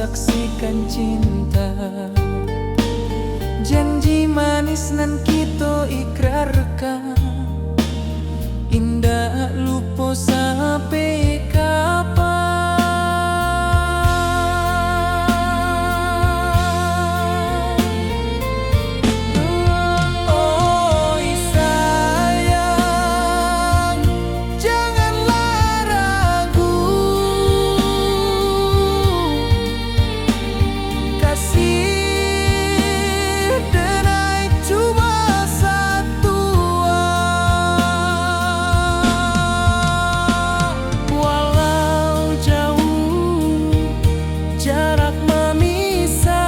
saksikan cinta. Janji manis nan kita ikrarkan, indah lupa sampai kapan. Oi sayang, janganlah ragu, kasih denai cuma satu. Walau jauh jarak memisahkan,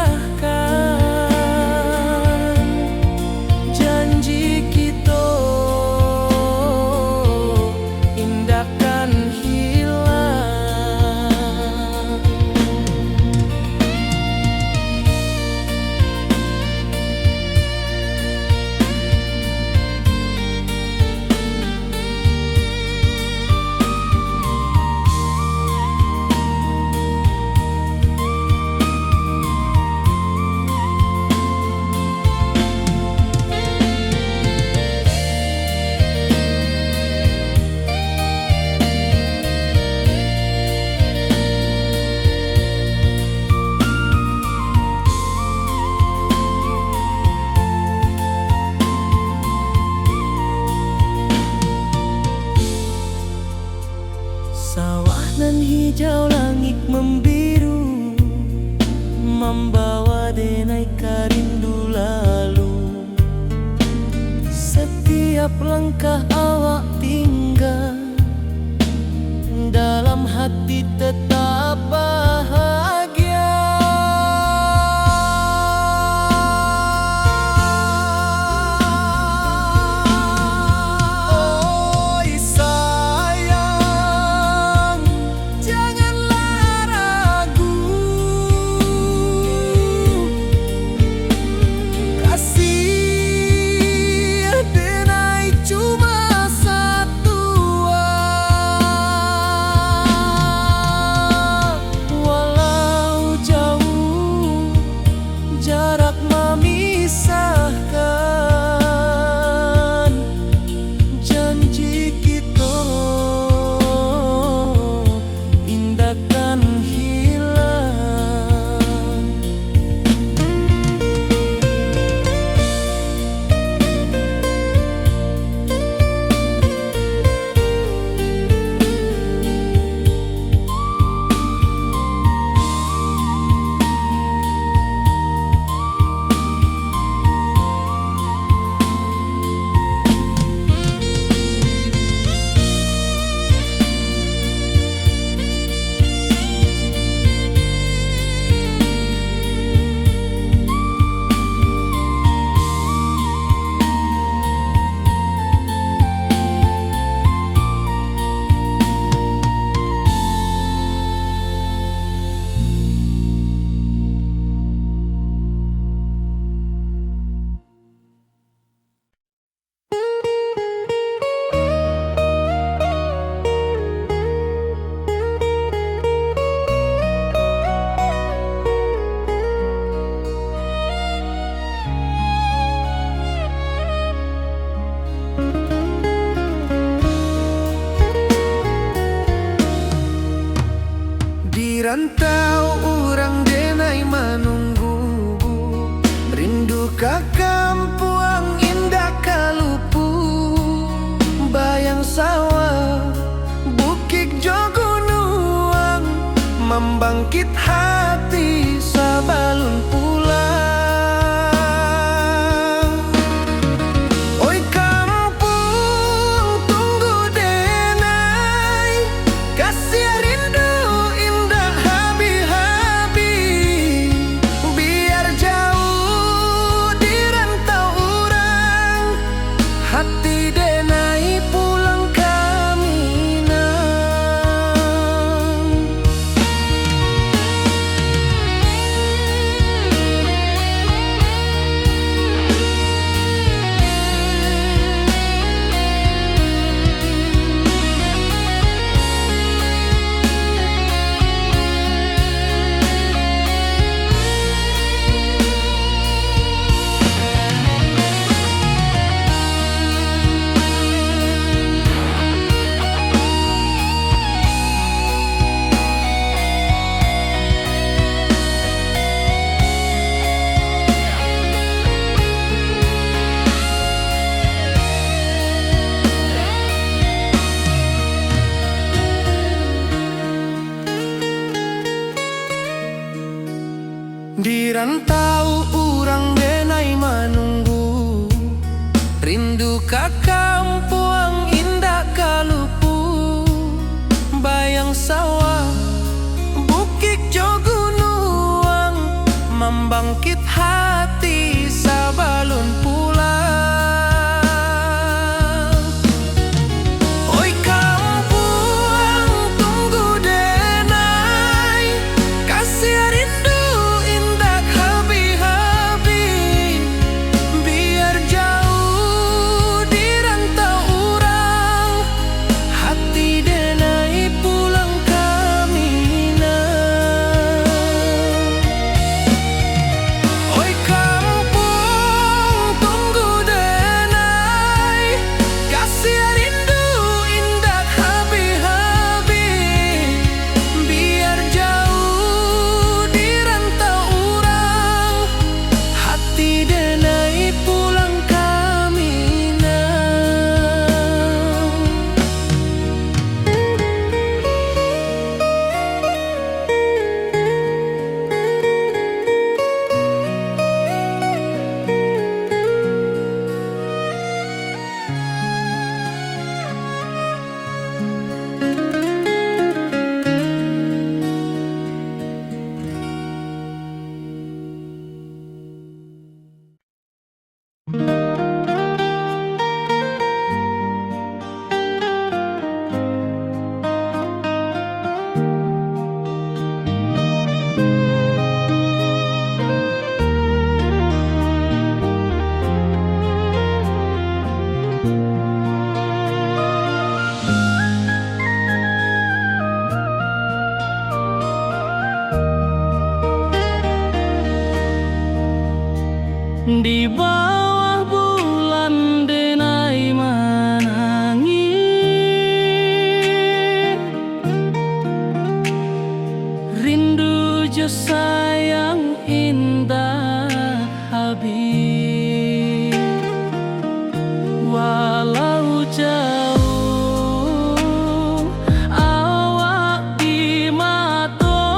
janji kita indahkan hilang. Sawah nan hijau, langit membiru, membawa denai karindu lalu. Setiap langkah awak tinggal, dalam hati tetap bahagia. Oi sayang, janganlah ragu, kasih denai cuma satu. Walau jauh jarak memisahkan, janji kita indahkan hilang. Di rantau orang denai menunggu, rindu ka kampuang indah kalupu. Bayang sawah, bukit jo gunung, membangkit hati sabalun pulang. Oi kampung tunggu denai, kasih rindu indah habi-habi. Biar jauh di rantau orang, hati denai pulang ke Minang. yang sawah, bukit jo gunung, membangkit hati sabalun pulang. Oi kampung tunggu denai, kasih rindu indah habis-habis. Biar jauh di rantau urang, hati denai pulang kami nah. Oi kampung tunggu denai, kasih rindu indah habis-habis. Biar jauh di rantau urang, hati denai pulang kami di bawah bulan denai menangis. Rindu jo sayang indah habis. Walau jauh awak di mata,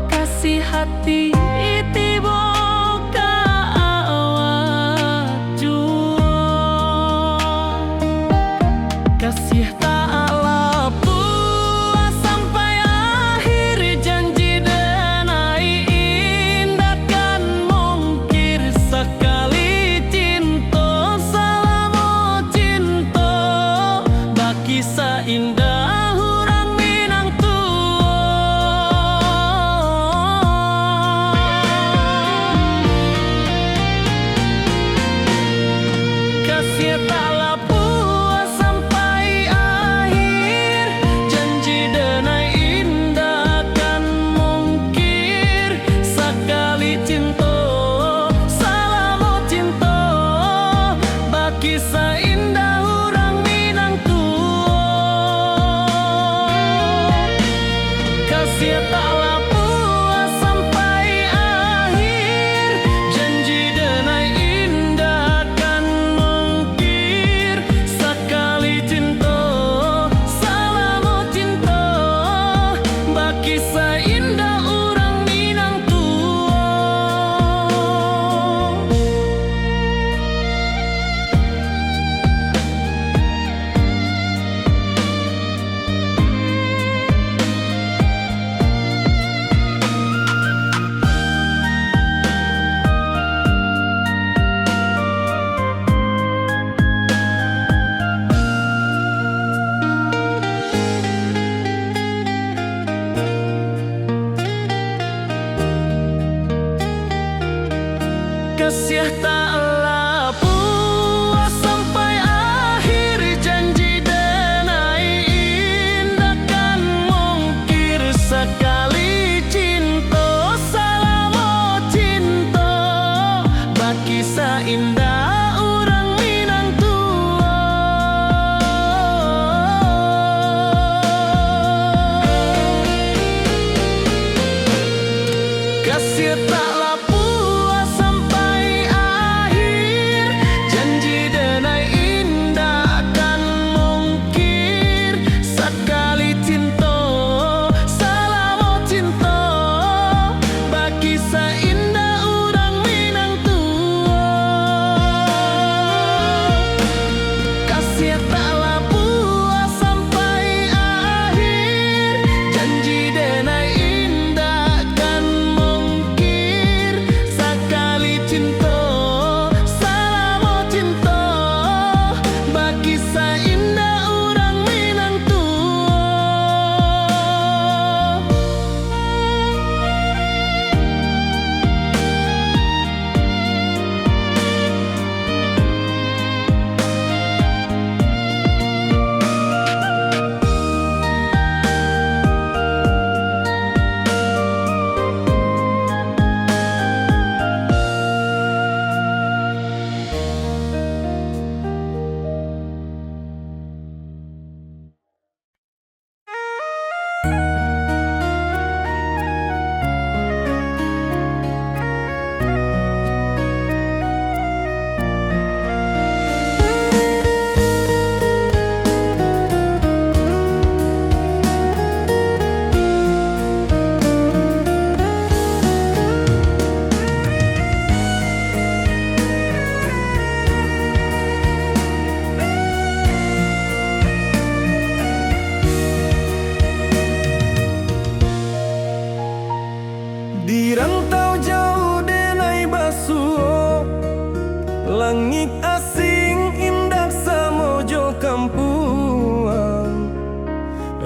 kasih hati kasih tak puas sampai akhir. Janji denai indah kan mungkir. Sekali cinta selama cinta, baki seindah hurang Minang tua. Kasih tak kisah indah orang Minang tua.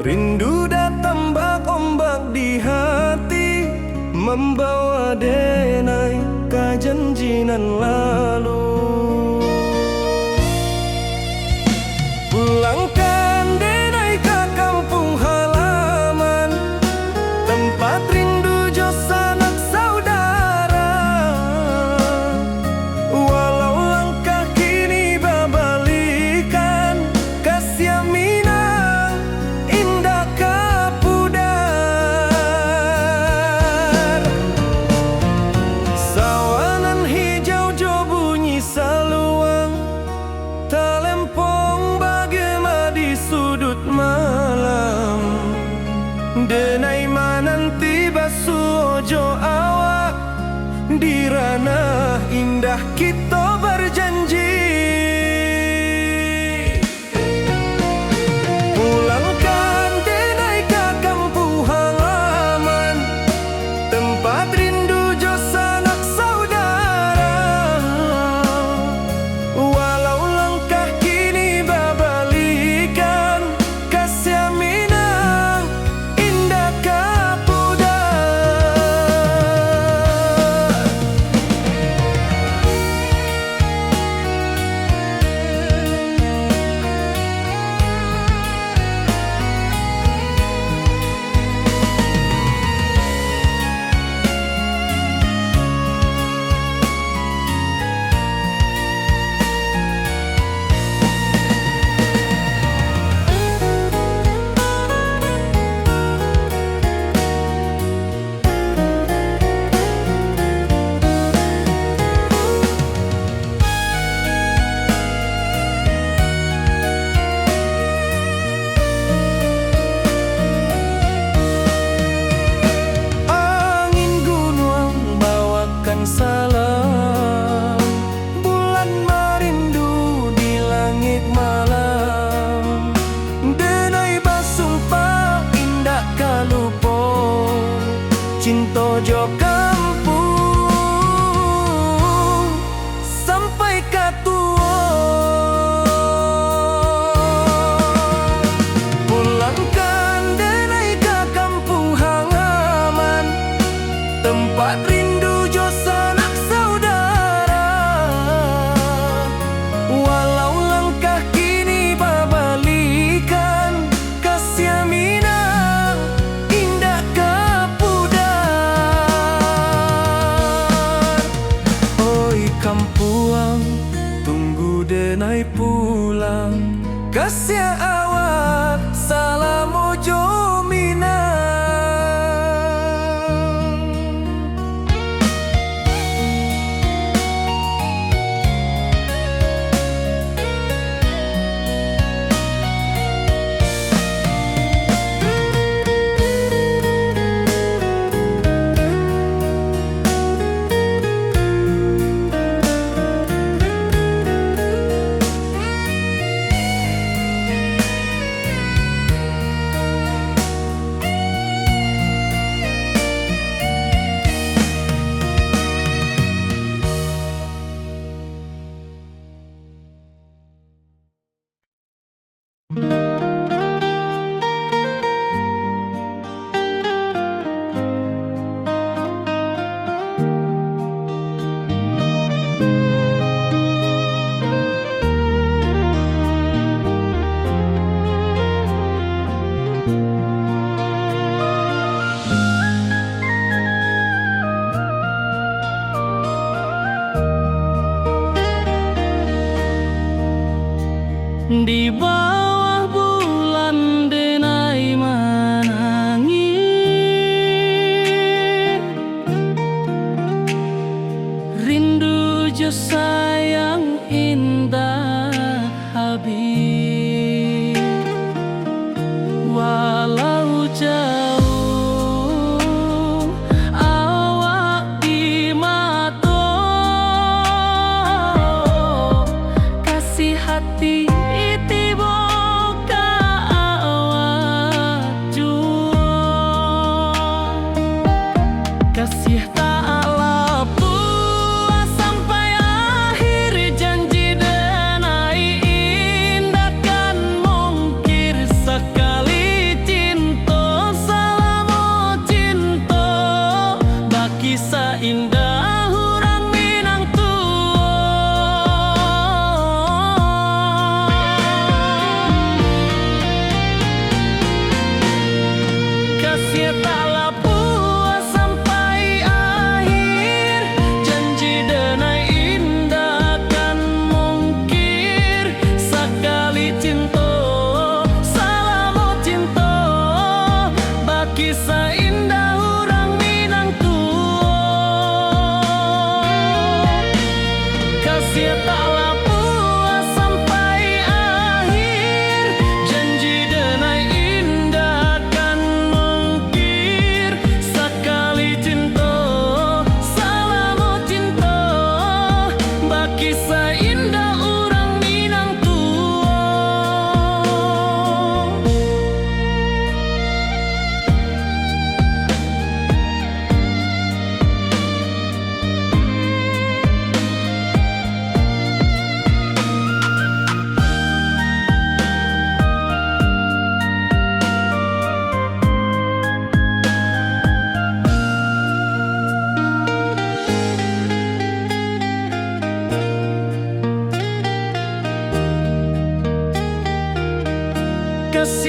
Rindu datang ombak di hati, membawa denai ke janjinan lalu. Pulangkan denai ke kampung halaman, tempat rindu jo sanak saudara. Walau langkah kini babalikan, kasih Minang indah kapudar. Sawangan hijau jo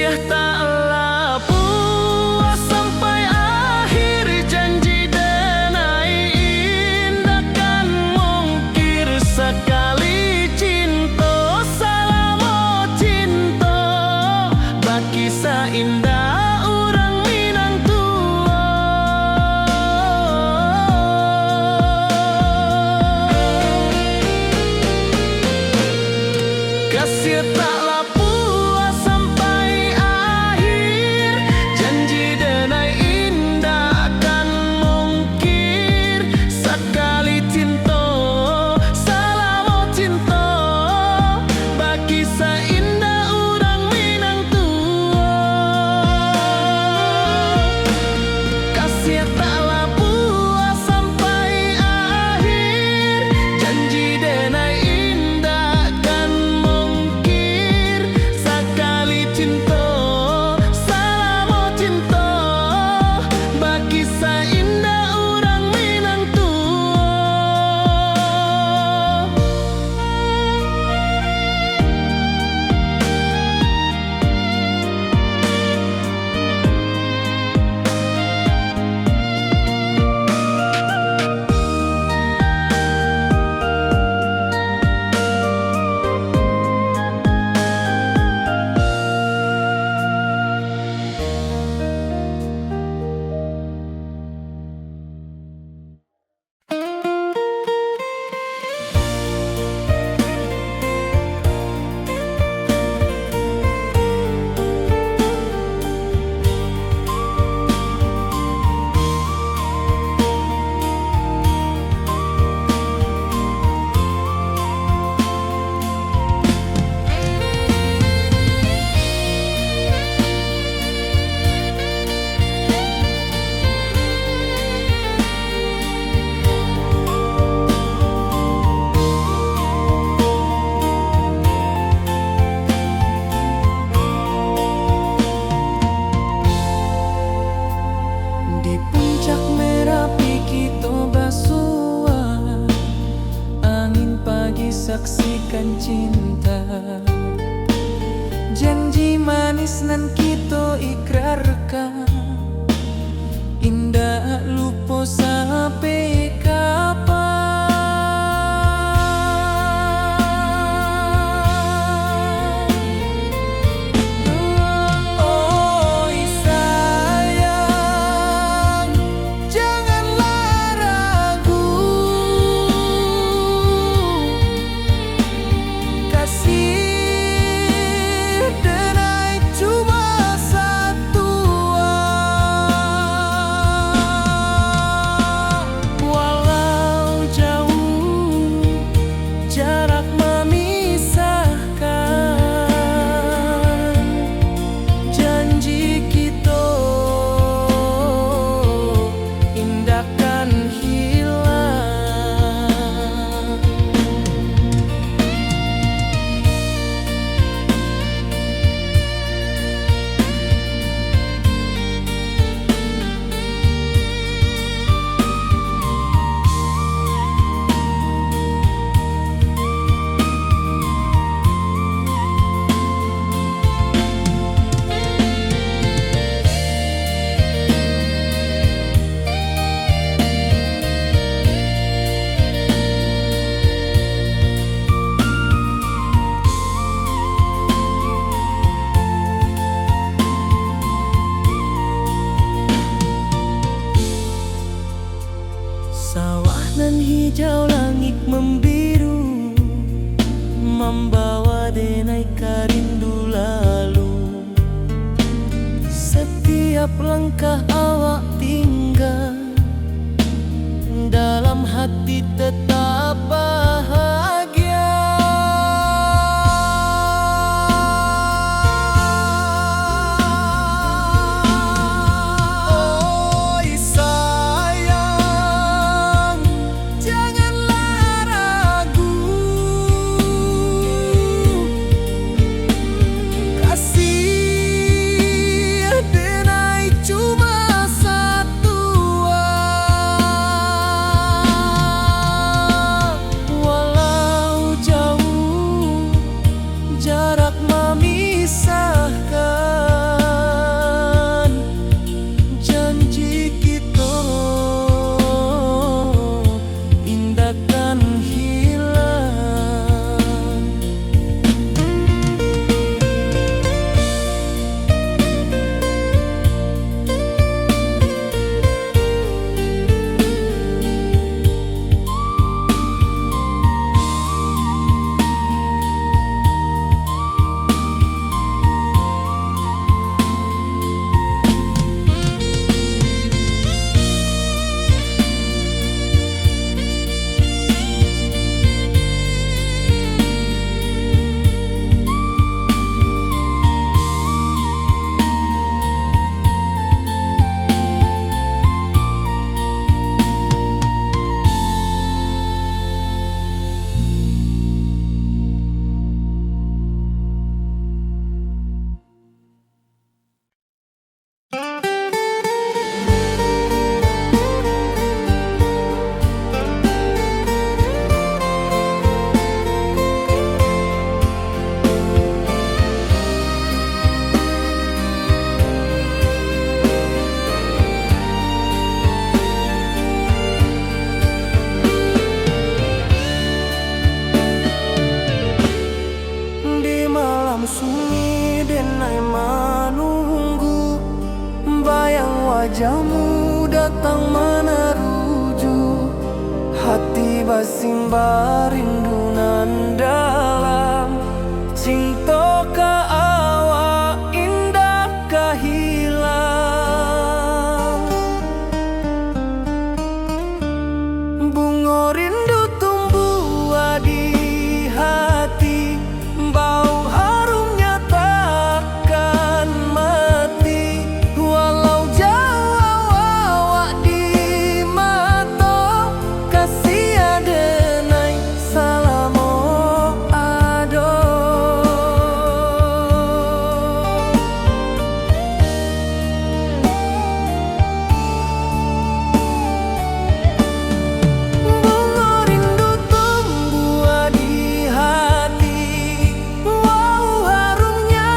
kasih taklah puas sampai akhir, janji denai indah kan mungkir. Sekali cinta salamo cinta, baki indah orang Minang tua. Kasih taklah puas sampai akhir, janji denai indah kan mungkir. Sekali cinta salamo cinta, baki indah orang Minang tua. Kasih taklah puas sampai akhir, janji denai indah kan mungkir. Sekali cinta salamo cinta, baki indah orang Minang tua. Di puncak Merapi kita basua, angin pagi saksikan cinta. Janji manis nan kita ikrarkan, indah lupa sampai kapan. Oi sayang, janganlah ragu, kasih denai cuma satu. Walau jauh jarak memisahkan, janji kita indahkan hilang. Sawah nan hijau, langit membiru, membawa denai karindu lalu. Setiap langkah awak tinggal, dalam hati tetap bahagia. Oi sayang, janganlah ragu, kasih denai cuma satu. wajahmu datang meneruju, hati basimba rindu nan dalam. Cinta ka awak indah ka hilang. Bunga rindu tumbuh di hati, bau harumnya takkan mati. Walau jauh awak di mata, kasih adenai salamo ado. Bunga rindu tumbuh di hati, bau harumnya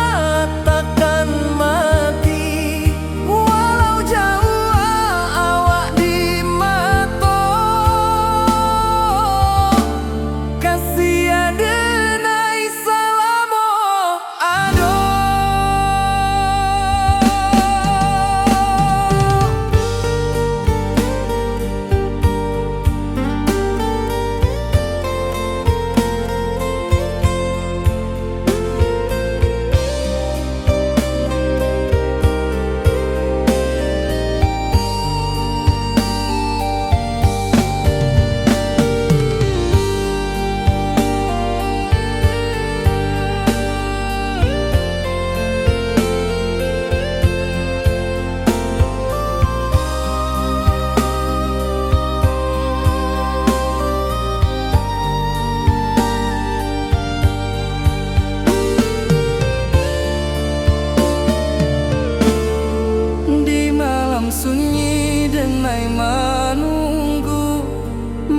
takkan mati. Walau jauh awak di mata, kasih adenai salamo ado. Di malam sunyi denai menunggu,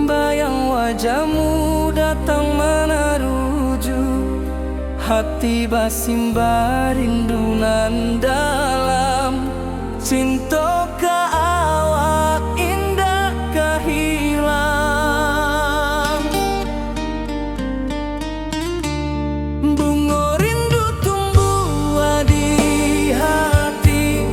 bayang wajahmu datang meneruju, hati basimba rindu nan dalam. Cinta ka awak indah ka hilang. Bunga rindu tumbuh di hati,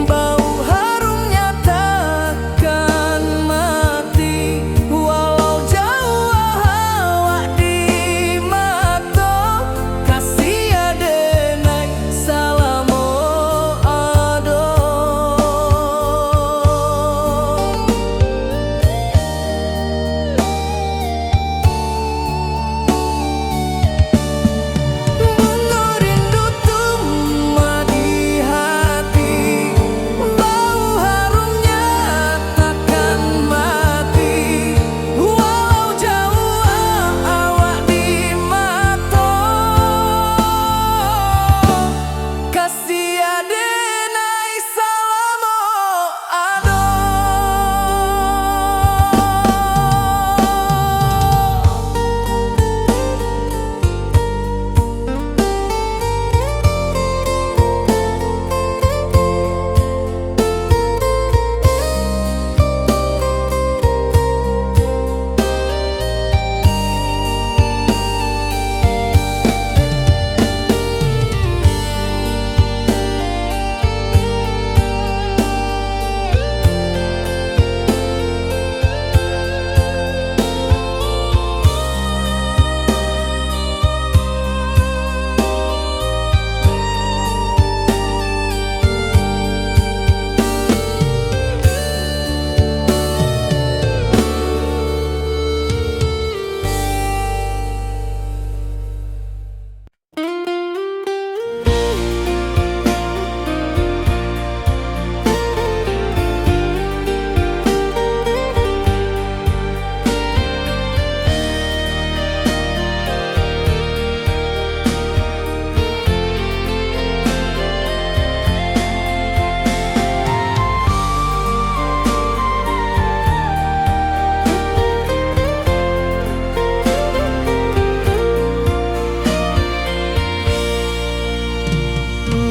bau harumnya takkan mati. Walau jauh awak di mata, kasih adenai salamo ado. Bunga rindu tumbuh di hati, bau harumnya takkan mati. Walau jauh awak di mata, kasih adenai salamo ado.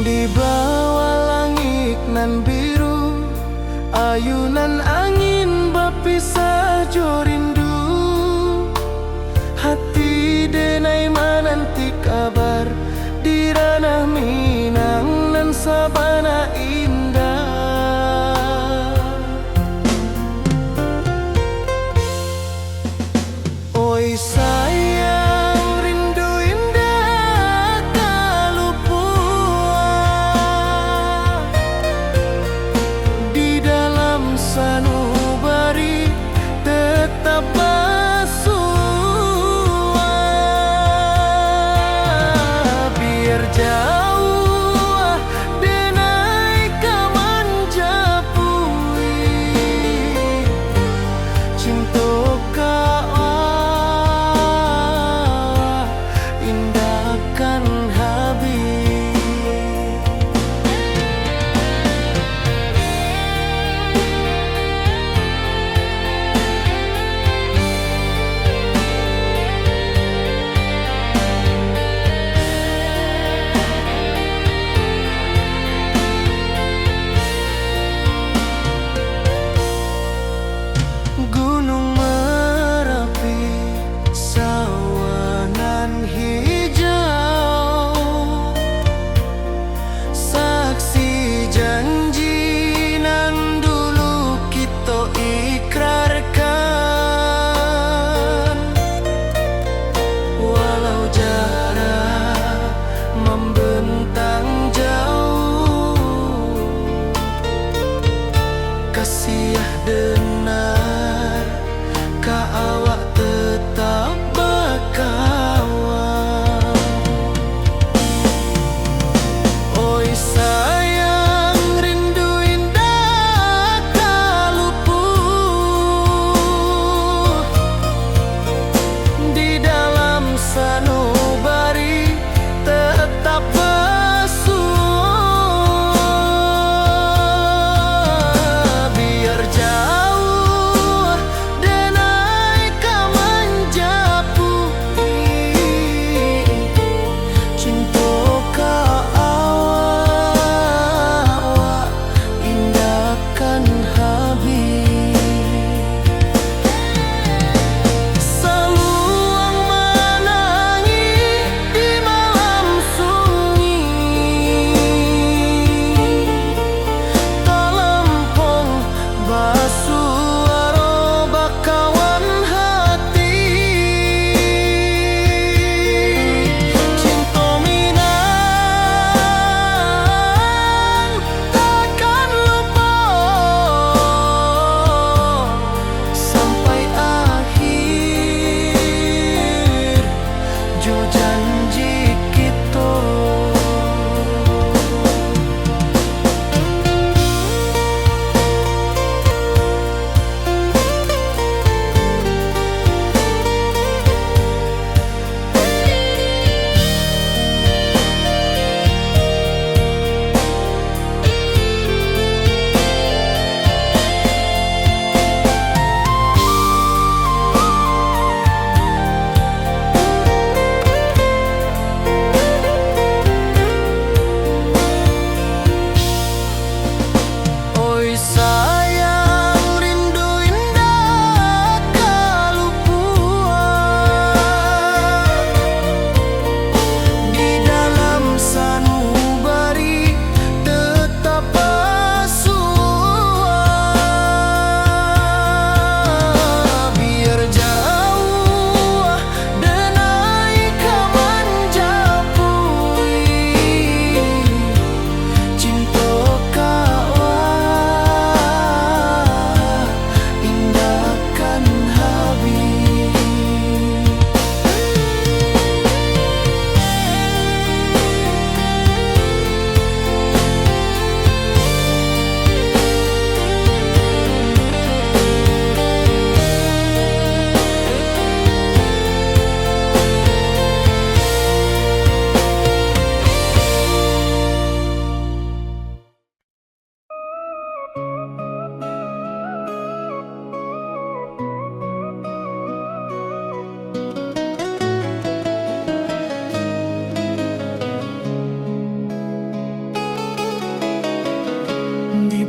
Di bawah langit nan biru, ayunan angin berpisah jo rindu. Hati denai menanti kabar di ranah Minang nan sabana indah.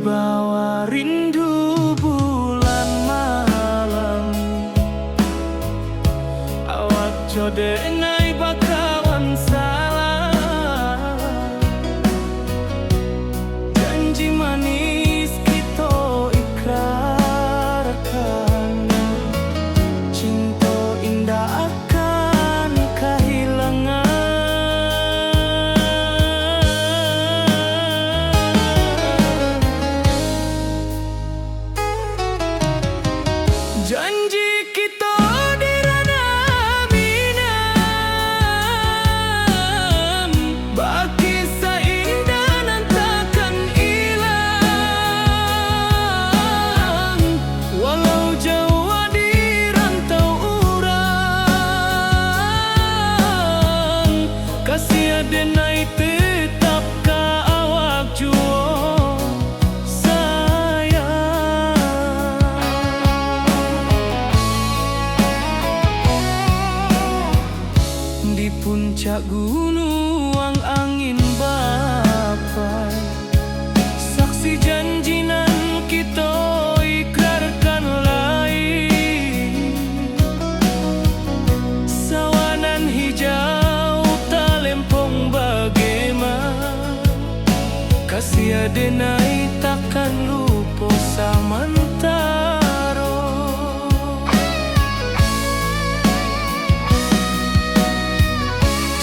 Wibawa rindu bulan malam, awak jode nai bakawan salah. Janji manis kita ikrarkan, cinta indah akan kehilangan. Janji kita di ranah minam, bagi seindah nan takkan hilang. Walau jauh di rantau urang, kasih adenai tetap ka awak juo di puncak gunung angin bapai, saksi janji nan kita ikrarkan lain. Sawanan hijau talempong bagaimana, kasih adenai takkan lupa samantara.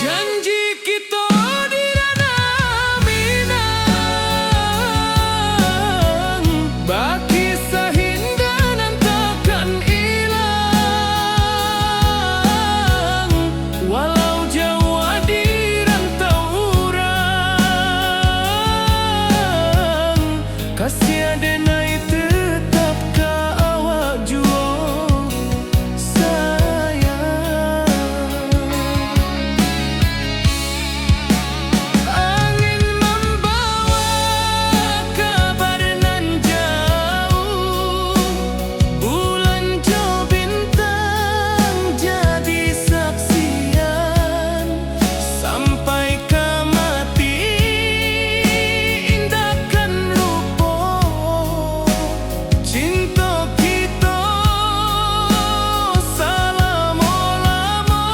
Janji kita di ranah minang, bagi sahindah nan takkan hilang. Walau jauh di rantau urang, kasih adenai tetap ka awak juo sayang. Angin membawa kabar nan jauh, bulan jo bintang jadi saksian. Sampai ke mati indahkan lupa, cinta kita selama-lama.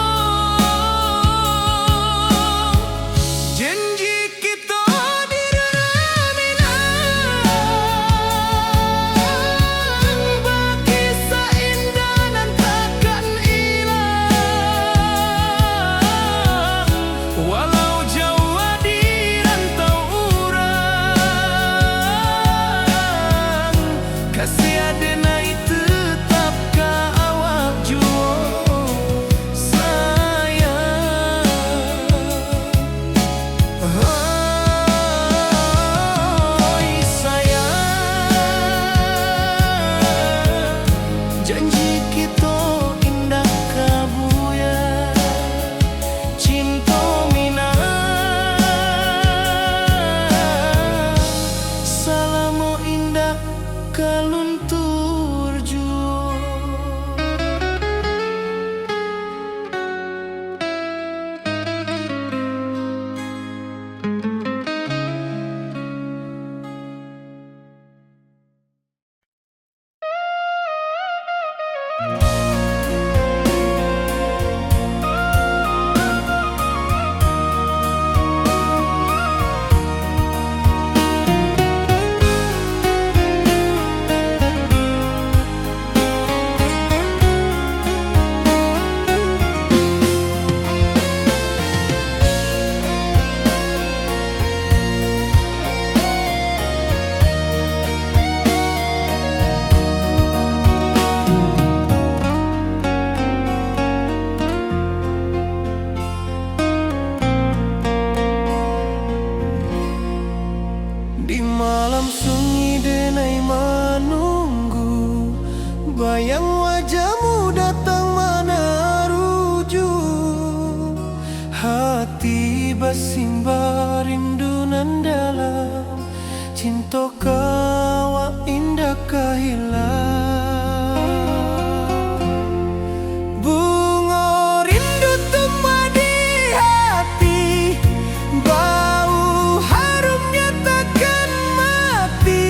Janji kita di ranah minang, bagi seindah nan takkan hilang. Walau jauh di rantau urang, kasih adenai tetap ka awak juo sayang. Oi sayang, janji kita indah kabuya, cinta minang, salamo indah kaluntur juo. Di malam sunyi denai menunggu, bayang wajahmu datang meneruju. Hati bersimba rindu nan dalam, cinta kawa indah kehilang. Bunga rindu tumbuh di hati, bau harumnya takkan mati.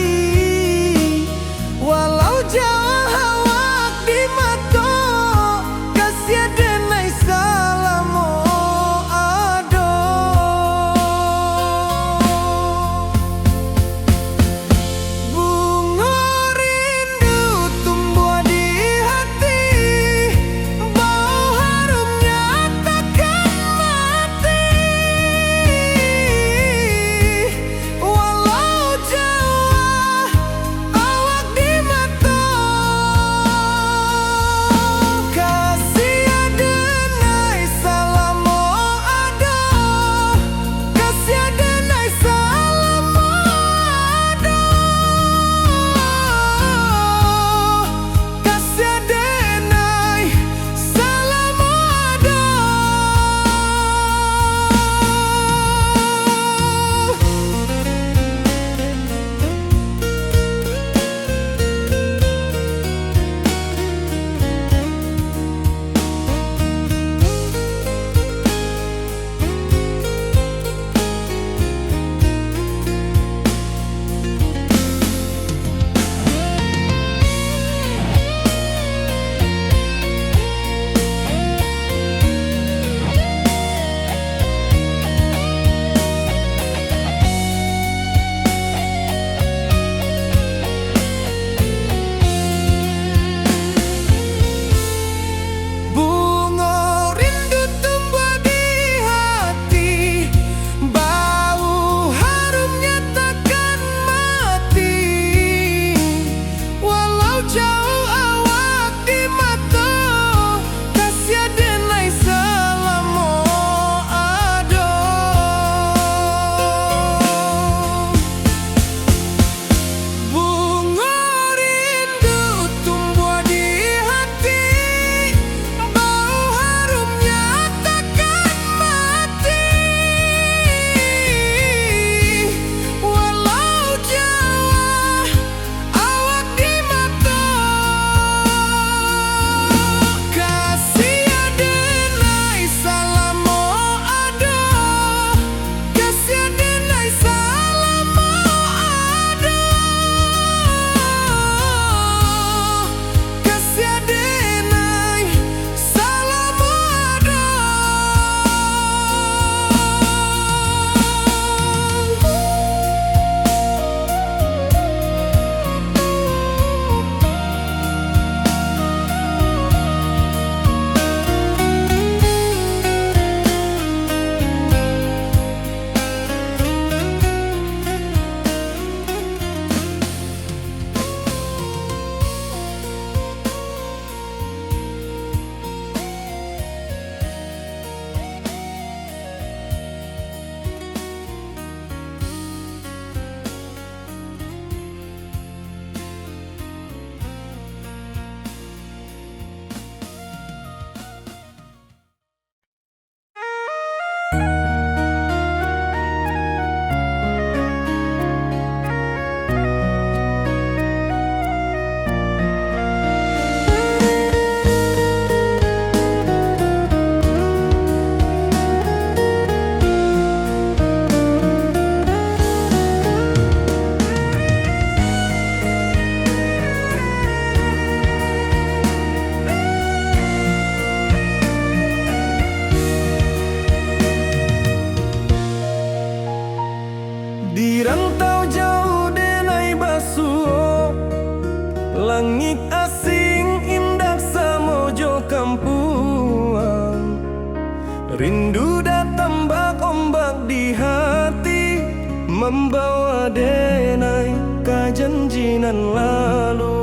membawa denai ke janjinan lalu.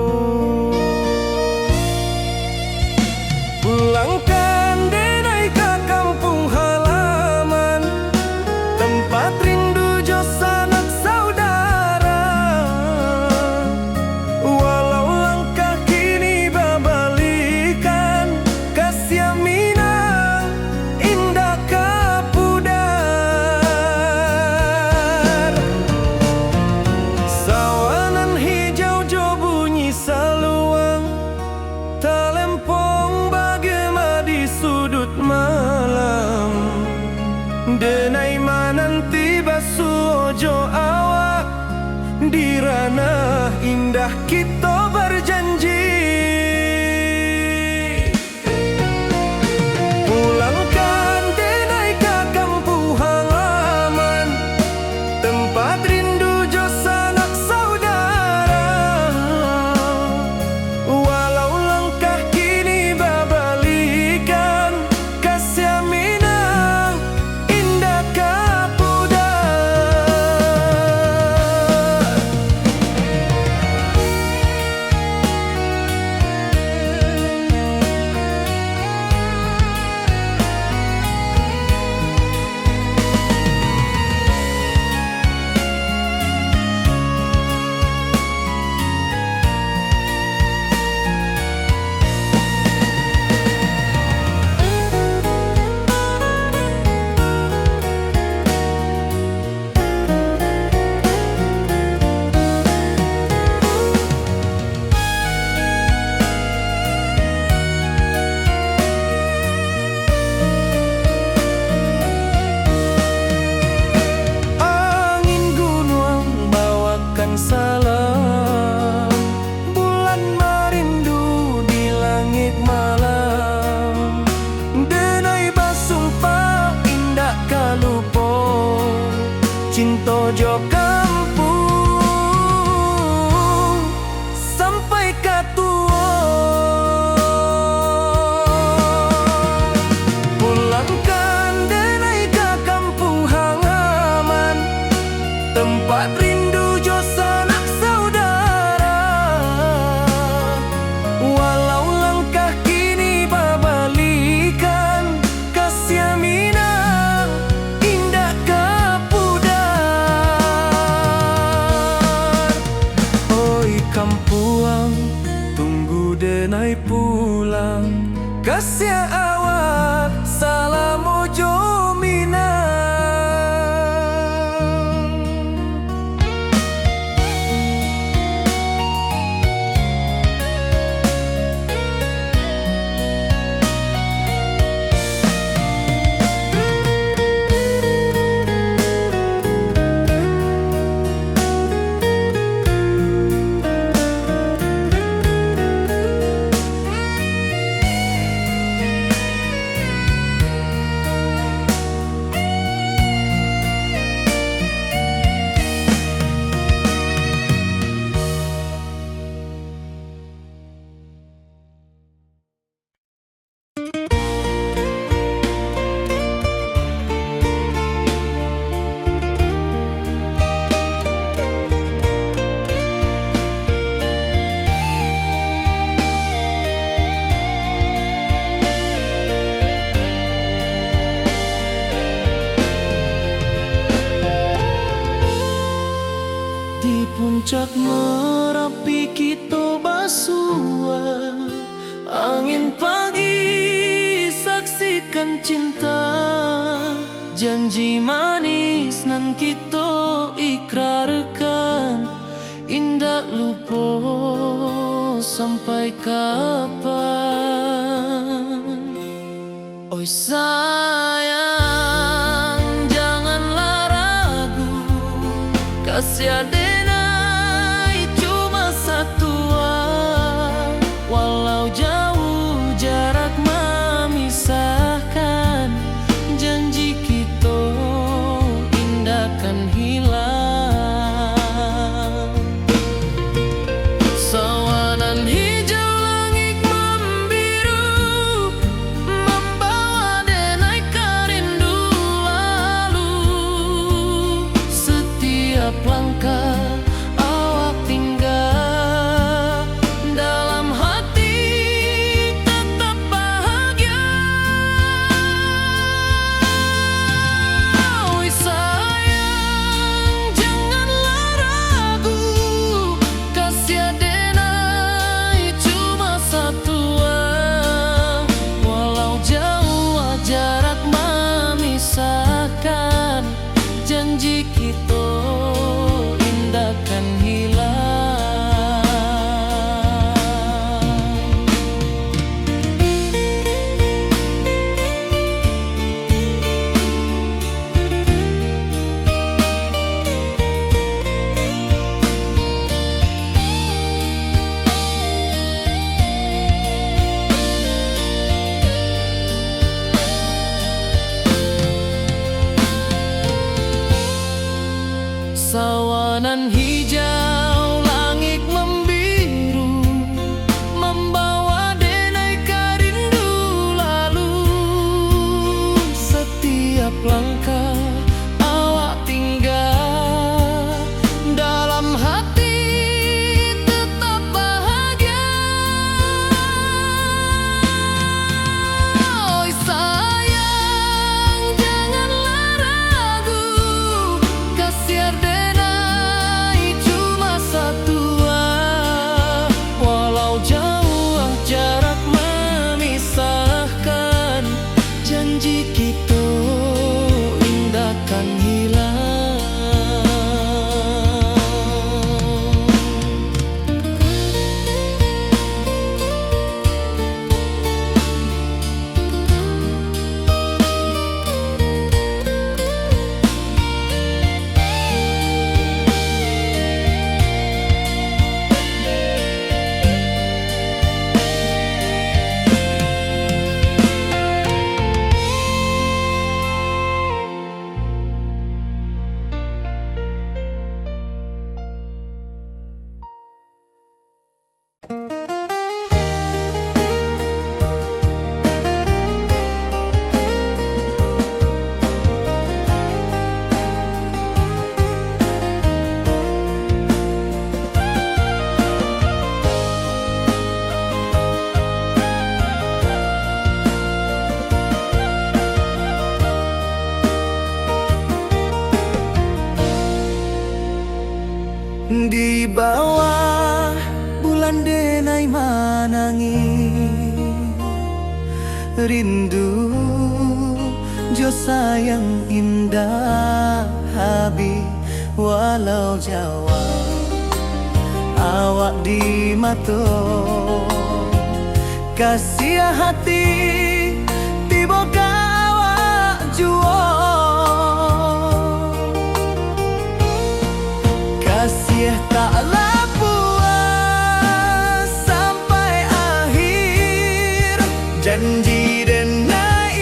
Pulangkan denai ke kampung halaman, tempat rindu jo sanak saudara. Walau langkah kini babalikan, kasih Minang indah kapudar. Sawanan hijau jo bunyi saluang, talempong bagema di sudut malam. Denai mananti basuojo awak, di ranah indah kita berjanji. Pulangkan denai ke kampung halaman, tempat rindu jo sanak saudara. Walau langkah kini babalikan, kasih Minang indah kapudar. Angin gunung bawakan salam, bulan merindu di langit malam. Denai basumpah indah kalupo, cinta jo kampung sampai katua. Pulangkan denai ke kampung halaman, tempat rindu jo sanak saudara. Walau langkah kini babalikan, kasih Minang indah kapudar. Oi kampuang, tunggu denai pulang, kasih awak salam ojo Minang. Di puncak Merapi kita basua, angin pagi saksikan cinta. Janji manis nan kita ikrarkan, indah lupa sampai kapan. Oi sayang, janganlah ragu, kasih denai cuma satuan. Walau jauh jarak memisahkan, janji kita indah kan hilang. Sawanan hijau langit membiru, membawa hati tetap bahagia. Oi sayang, janganlah ragu, kasih Ardenai cuma satu. Walau jauh jarak memisahkan, janji kita indahkan hilang. Di bawah bulan denai manangi, rindu jo sayang indah habi. Walau Jawa awak di mato, kasih hati tiba ka awak juo. Kasih taklah puas sampai akhir, janji denai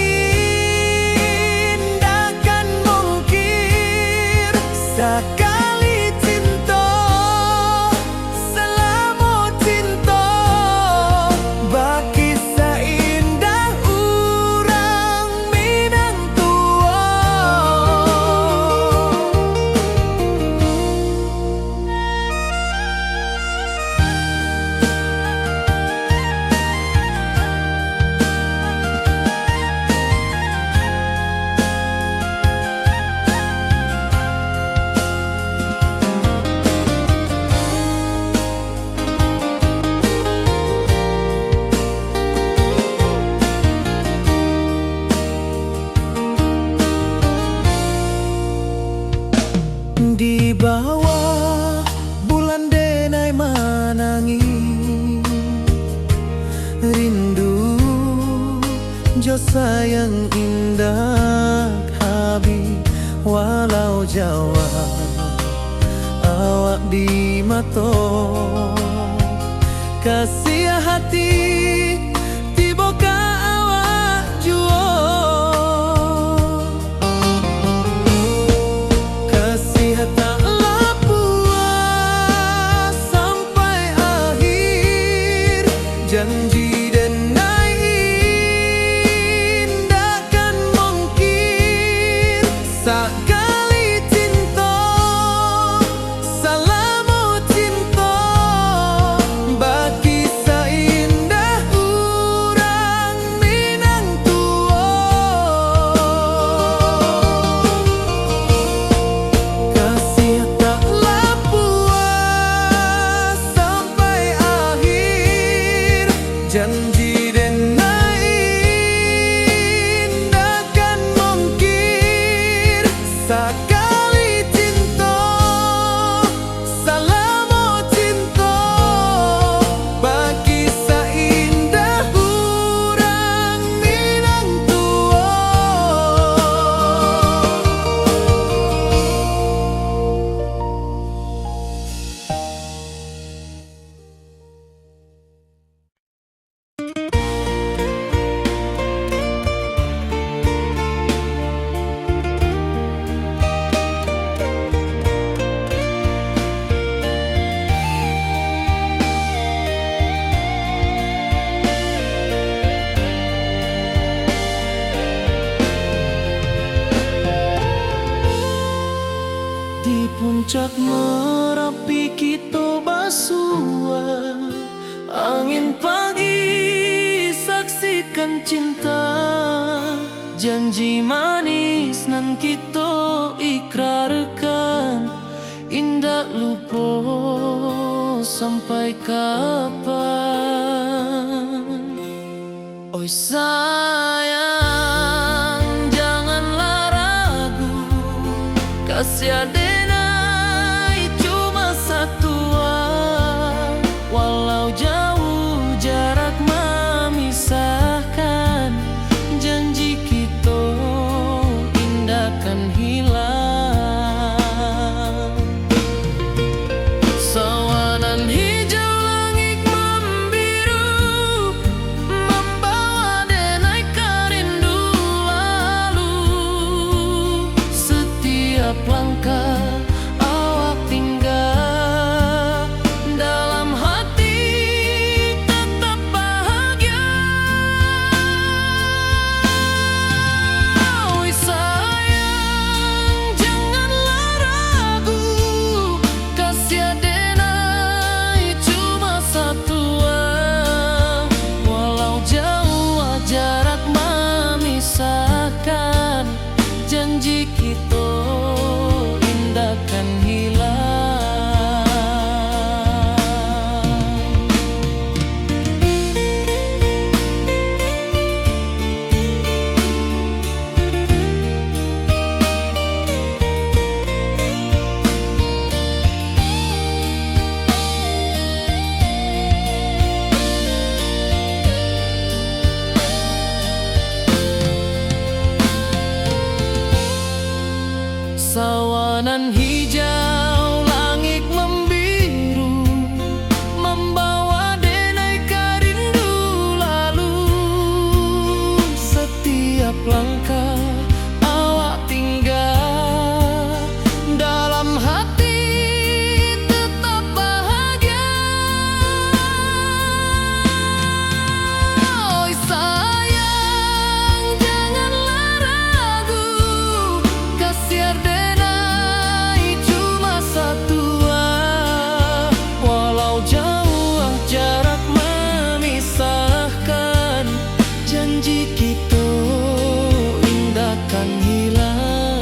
indahkan mungkir. Sekali cinta selama cinta, baki seindah urang Minang tua. Di bawah bulan denai manangi, rindu jo sayang indah habi. Walau Jawa awak di mato, kasih hati tiba ka awak juo. Taklah puas sampai akhir, janji denai indahkan mungkir. Sekali cinta selama cinta, baki seindah sampai kapan? Oi sayang, janganlah ragu, kasih adenai cuma satu. Walau jauh jarak memisahkan, janji kita indah kan hilang. Sawanan hijau langit membiru, membawa denai kerindu lalu. Setiap langkah awak tinggal, dalam hati tetap bahagia. Oi sayang, janganlah ragu, kasih adenai cuma satu. Walau jauh jarak memisahkan, janji kita indah kan hilang. Sawanan hijau langit membiru, membawa denai kerindu lalu. Setiap langkah awak tinggal, dalam hati tetap bahagia. Oi sayang, janganlah ragu, kasih adenai cuma satu. Walau jauh jarak memisahkan, janji kita indah kan hilang.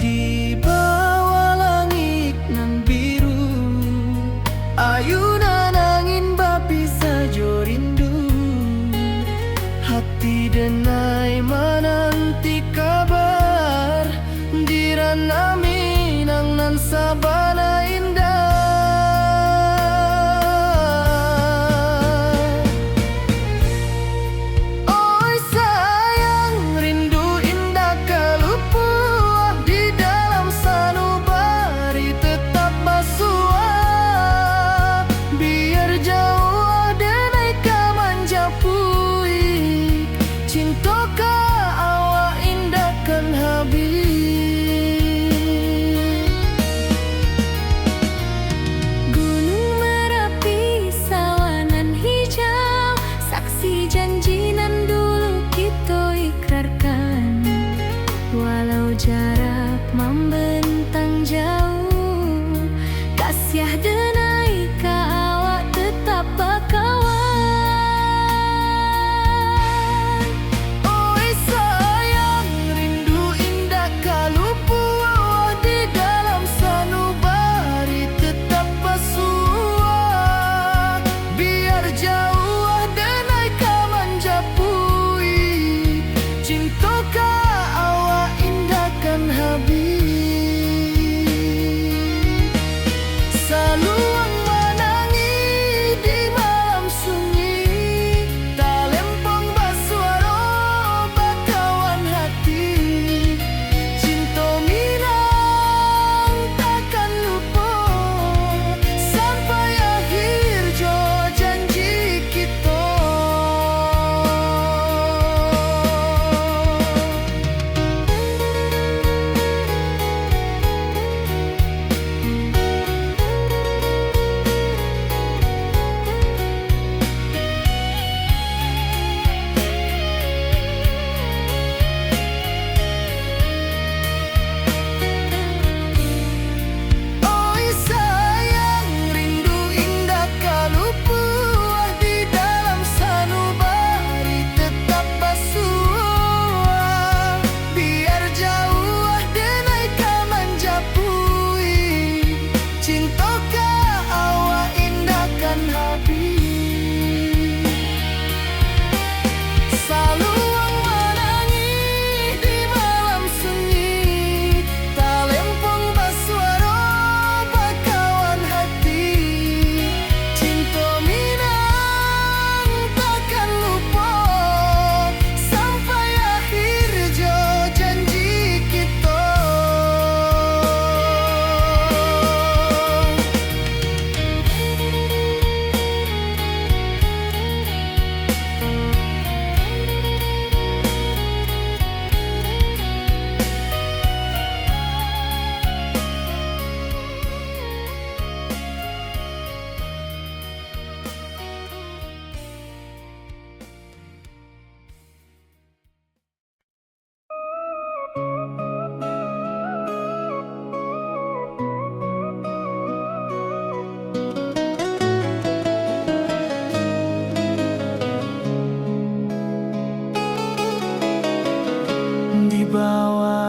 Di bawah langit nan biru, ayunan angin bapisa jo rindu. Hati denai menanti kabar, dirana minang nan sabana indah. Oi sayang, rindu indah kalupuah, di dalam sanubari tetap basuah. Biar jauh denai ka manjapui, cinta ka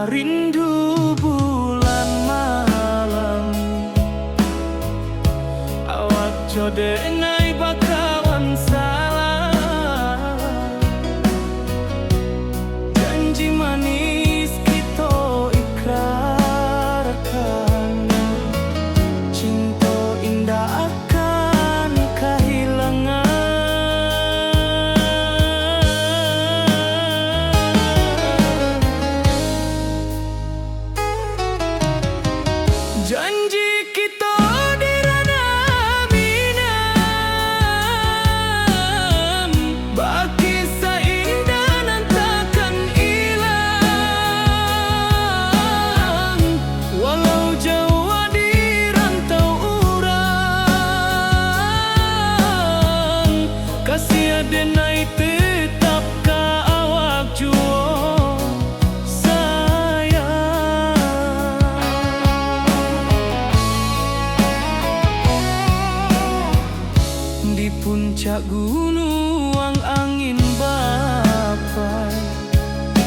rindu bulan malam. Awak jode ngai bakawan salah. Janji manis kita ikrarkan, cinta indah akan kehilangan. Janji kita di ranah minam, baki seindah nan takkan hilang. Walau jauh di rantau urang, kasih adenai tetap ka awak jua di puncak gunung angin bapai.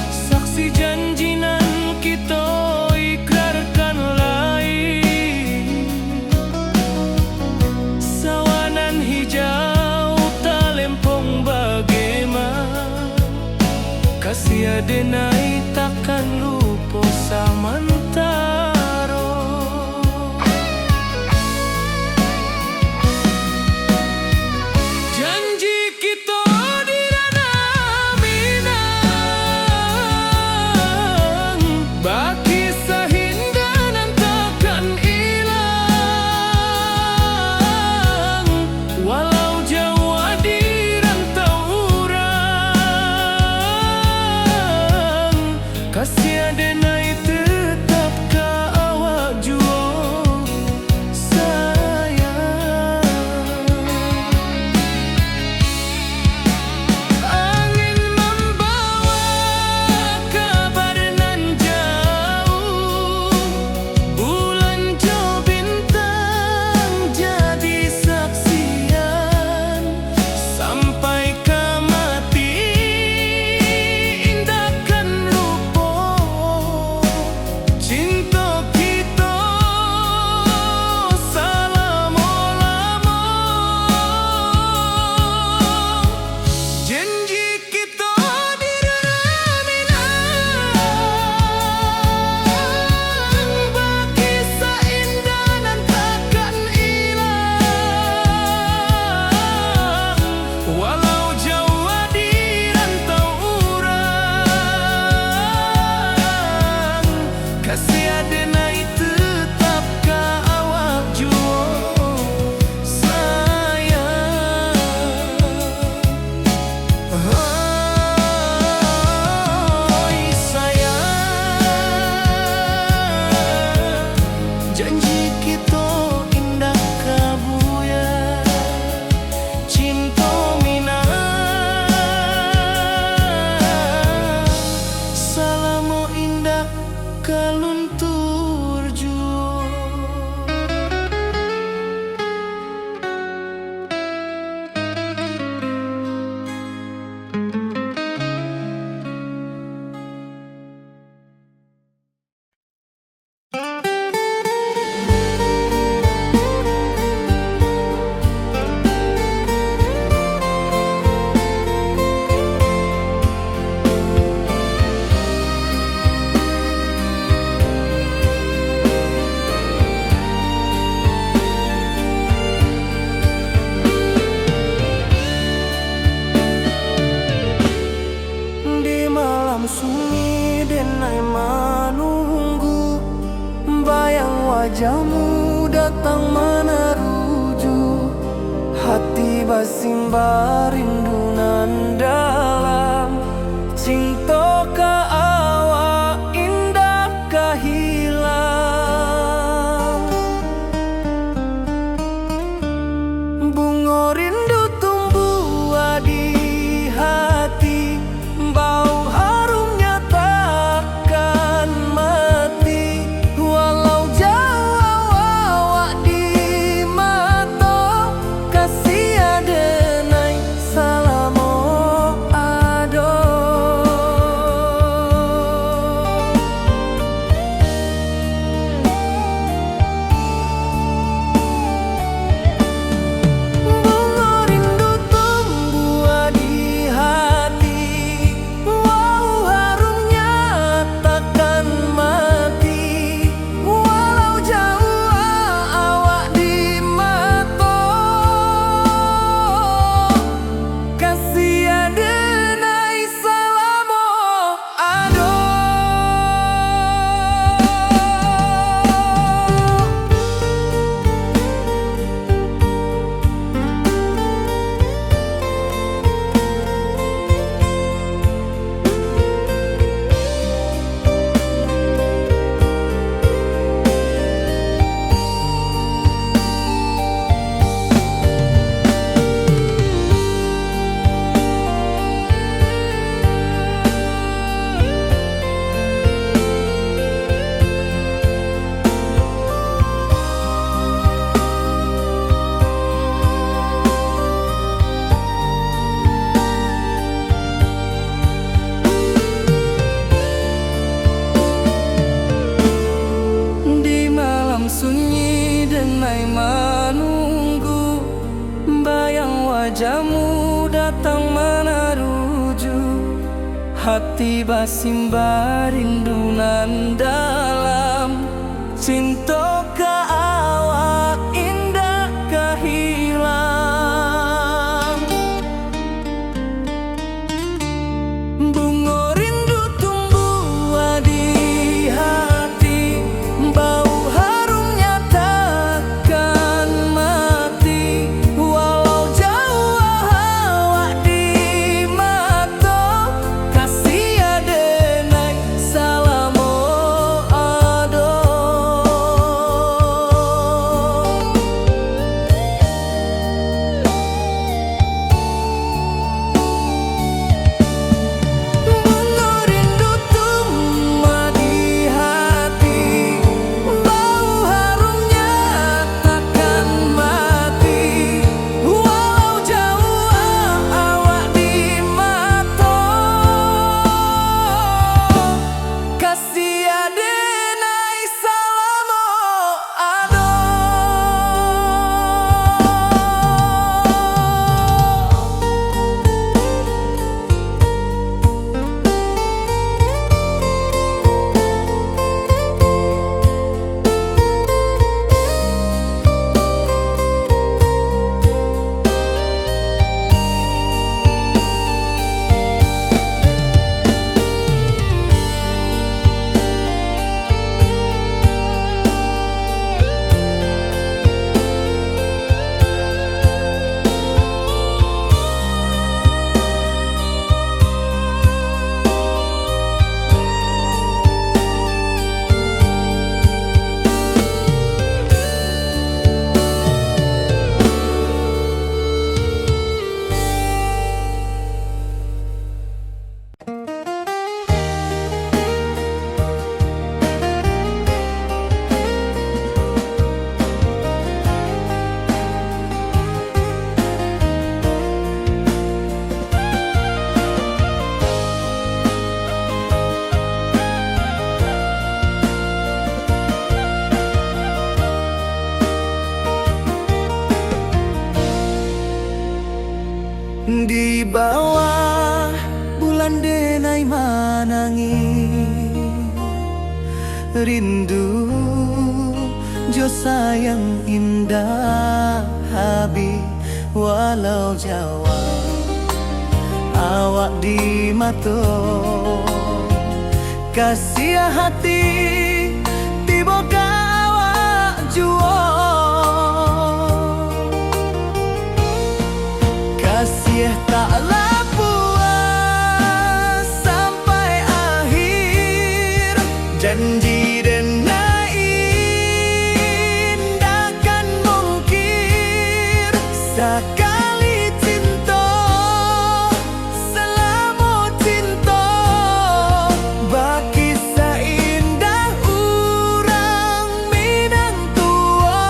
Saksi janji nan kita ikrarkan lain. Sawanan hijau talempong bagaimana, kasih adenai takkan lupa samantara. Janji kita di ranah minang, baki seindah nan takkan hilang. Walau jauh di rantau urang, kasih adenai tetap ka awak jua sayang. Angin membawa kabar nan jauh, bulan jo bintang jadi saksian. Sampai ke mati indahkan lupa, cinta kita selama-lama. Janji kita di ranah minang, baki seindah nan takkan hilang. Walau jauh di rantau urang, kasih adenai tetap ka awak jua sayang. Oi sayang, janji kita indah kabuya, cinta minang, salamo indah kaluntur jua. Di malam sunyi denai menunggu, bayang wajahmu datang meneruju. Hati basimba rindu nan dalam, cinta ka awak indah ka hilang. Bunga rindu tumbuh di hati, bau harumnya takkan mati. Walau jauh awak di mata, kasih adenai salam. wajahmu datang meneruju, hati basimba rindunan dalam cinta ka awak indah kahilang. Bunga rindu tumbuh di hati, bau harumnya takkan mati. Walau jauh awak di mata, kasih adenai salamo ado. Bunga rindu tumbuh di hati, bau harumnya takkan mati. Walau jauh awak di mata, kasih adenai salamo ado. Di bawah bulan denai manangi, rindu jo sayang indah habi. Walau jawa awak di mata, kasih hati tiba ka awak jua. Kasih taklah puas sampai akhir, janji denai indah kan mungkir. Sekali cinta selama cinta, baki seindah urang minang tua.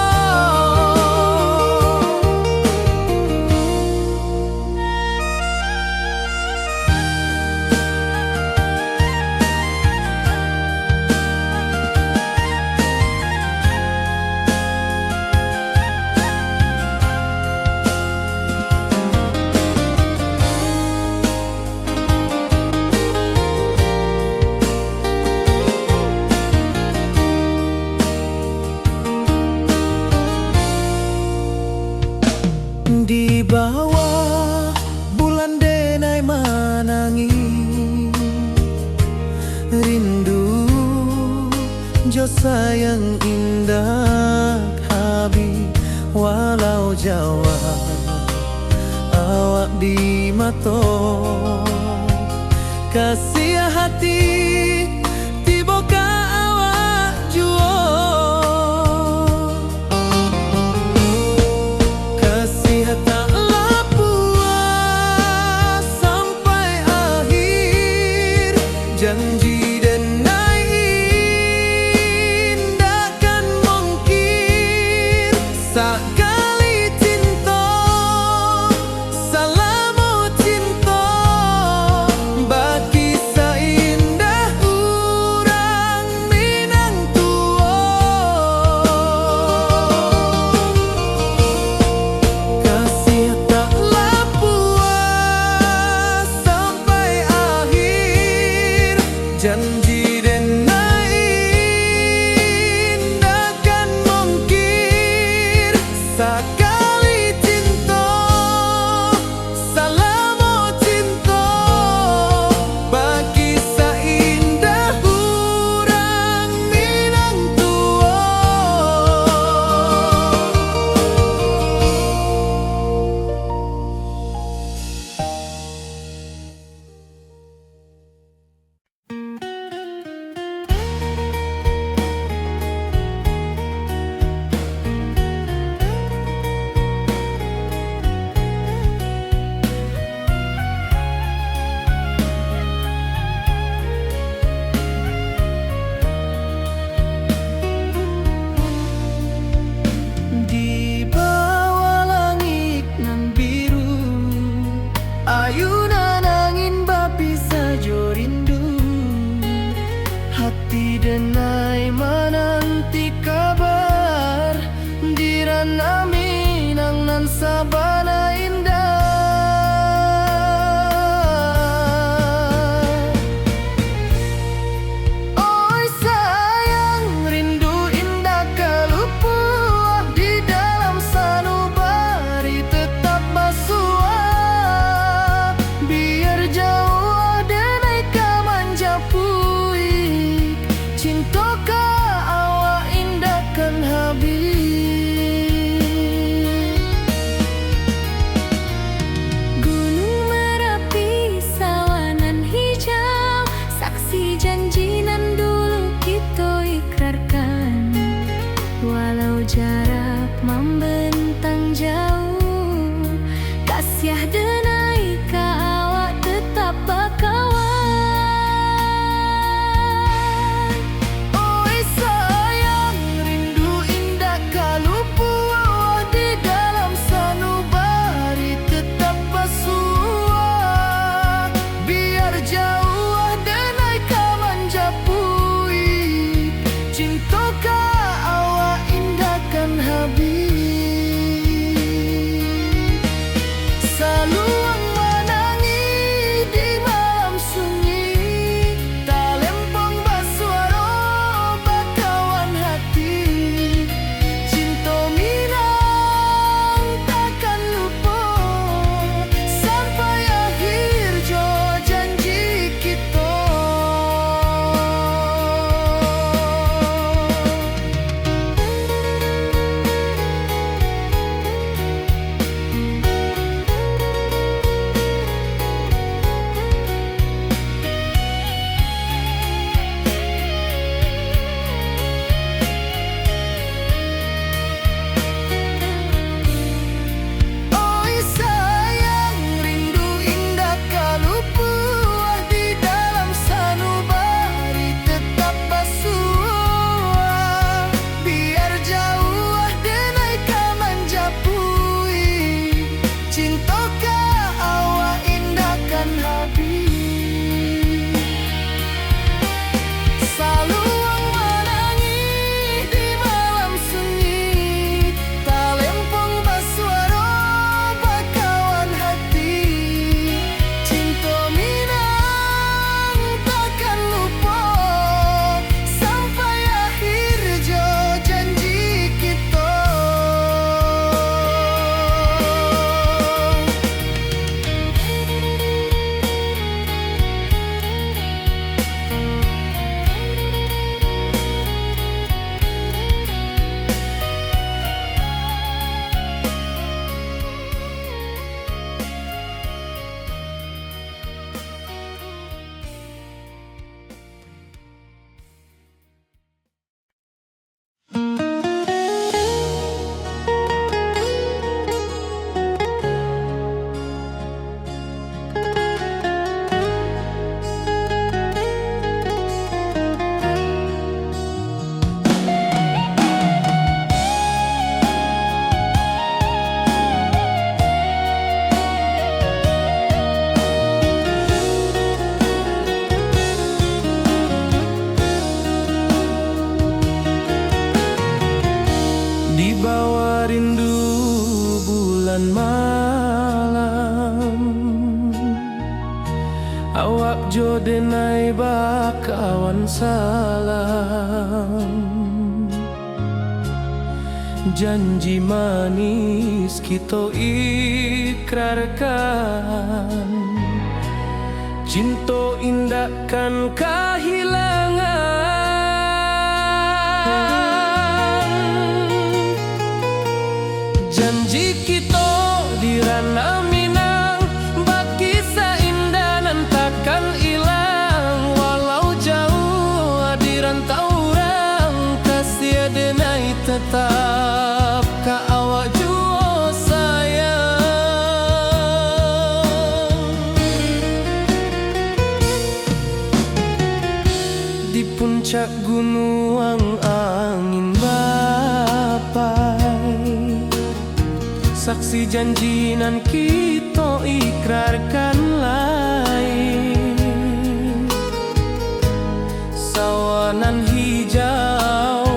Di bawah bulan denai manangi, rindu jo sayang indah habi. Walau jawa awak di mata, kasih hati tiba ka awak jua. Kasih taklah puas sampai akhir, janji denai indah kan mungkir. Sekali cinta selama cinta, baki seindah Janji dena indah kan mungkin sakali cinta salamo cinta bagi saindah urang minang tua. Awak jo denai bakawan salam, janji manis kita ikrarkan, cinta indahkan kehilangan. Janji kita di ranah Minang, baki seindah nan takkan hilang. Walau jauh di rantau orang, kasih denai tetap ka awak jua sayang. Di puncak gunung angin bapai, saksi janji nan kita ikrarkan lain. Sawanan hijau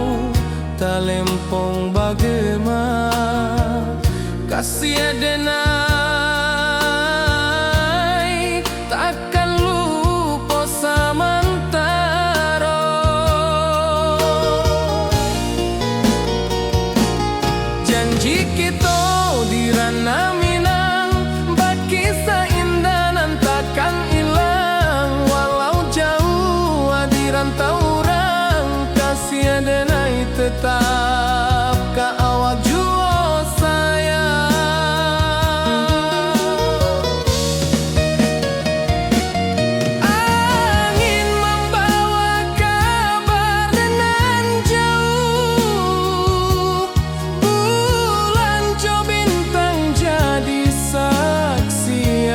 talempong bagema, kasih denai takkan lupa samantara. Janji kita di ranah Minang, baki seindah nan takkan hilang. Walau jauh di rantau orang, kasih denai tetap ka awak jua sayang. Angin membawa kabar nan jauh, bulan jo bintang jadi saksian.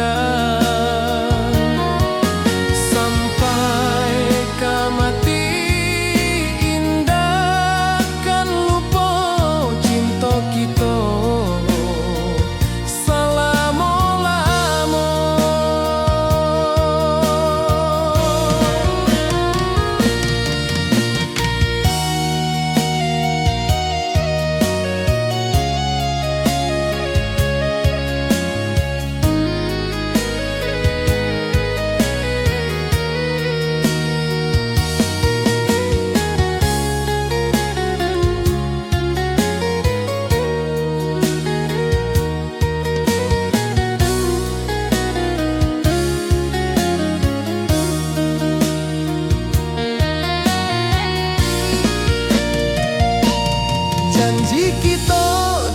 Sampai ke mati indah kan lupa cinta kita selama-lama. Janji kita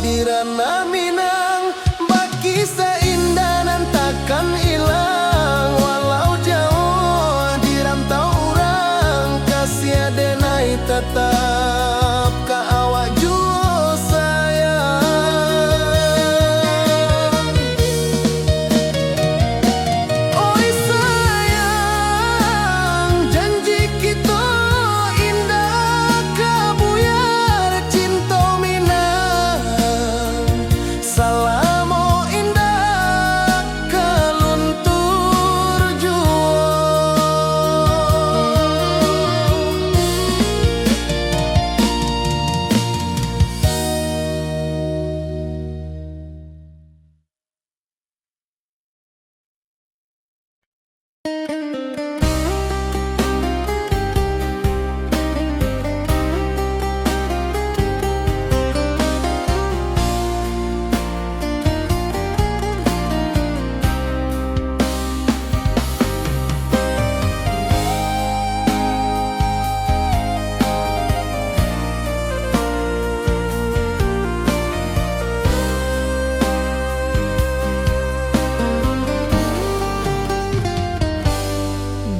di ranah Minang, baki seindah nan takkan hilang. Walau jauh di rantau orang, kasih denai tetap ka awak jua sayang. Oi sayang, janji kita indah kabuyar cinta Minang. Salamo indah keluntur jua.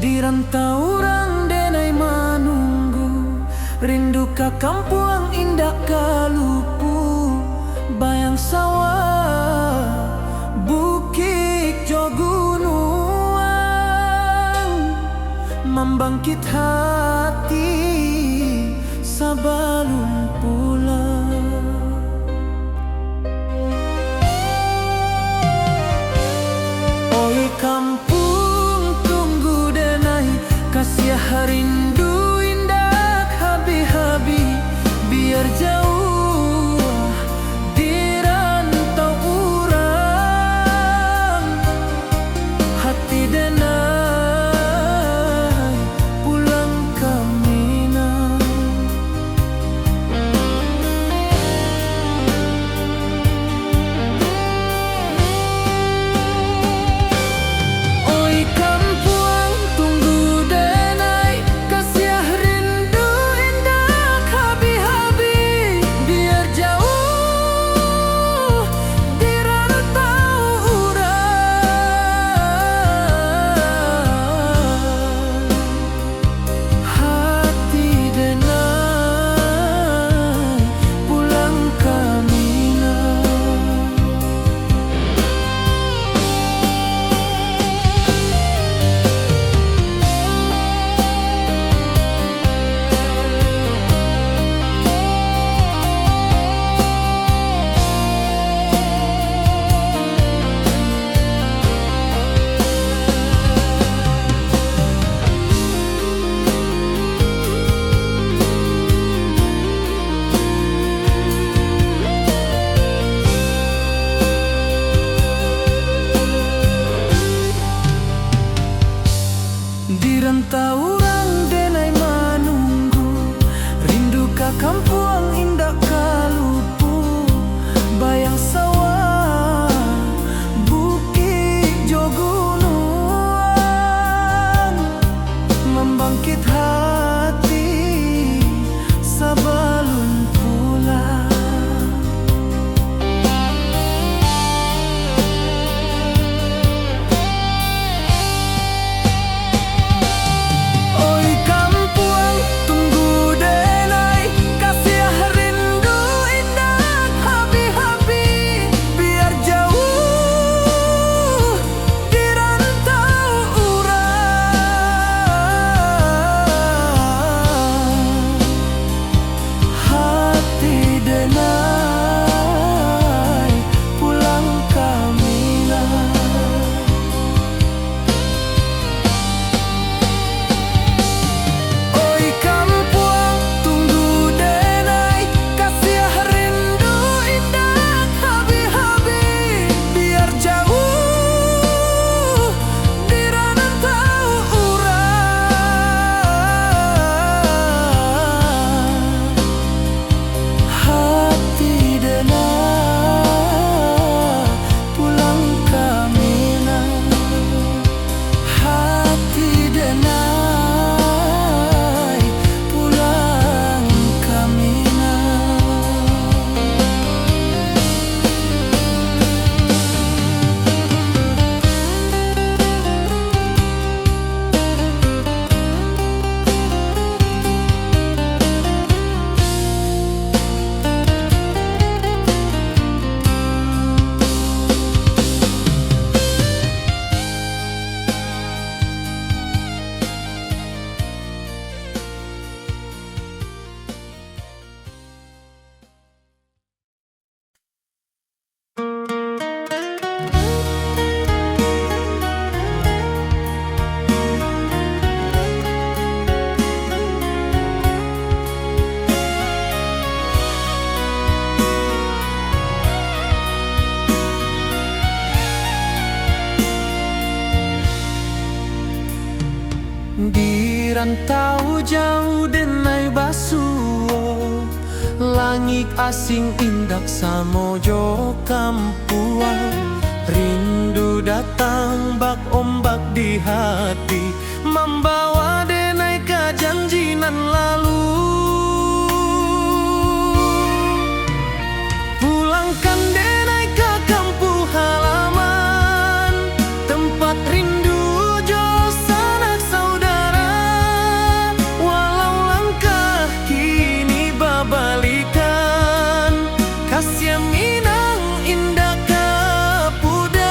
Di rantau orang denai menunggu, rindu ka kampung indah kalupu. Bayang sawah, bukit jo gunung, membangkit hati sebelum pulang. Oi kampung tunggu denai, kasih rindu indah habi-habi. Biar jauh di rantau orang, hati denai Di rantau orang denai menunggu, rindu ka kampuang indah kalupu, bayang sawah bukit jo gunung, membangkit hati sabalun pulang. Oi kampuang tunggu denai, kasih rindu indah habi-habi, biar jauh di rantau urang. Hati denai pulang kamila. Oi kampuang tunggu denai, kasih rindu indah habi-habi, biar jauh di rantau urang. Hati denai pulang kamina. Hati denai pulang kamina. Di rantau jauh denai basuo, langit asing indak samojo kampuang. Rindu datang bak ombak di hati, membawa denai ke janji nan lalu. Pulangkan denai ke kampung halaman, tempat rindu jo sanak saudara. Walau langkah kini babalikan, kasih minang indah kapudar.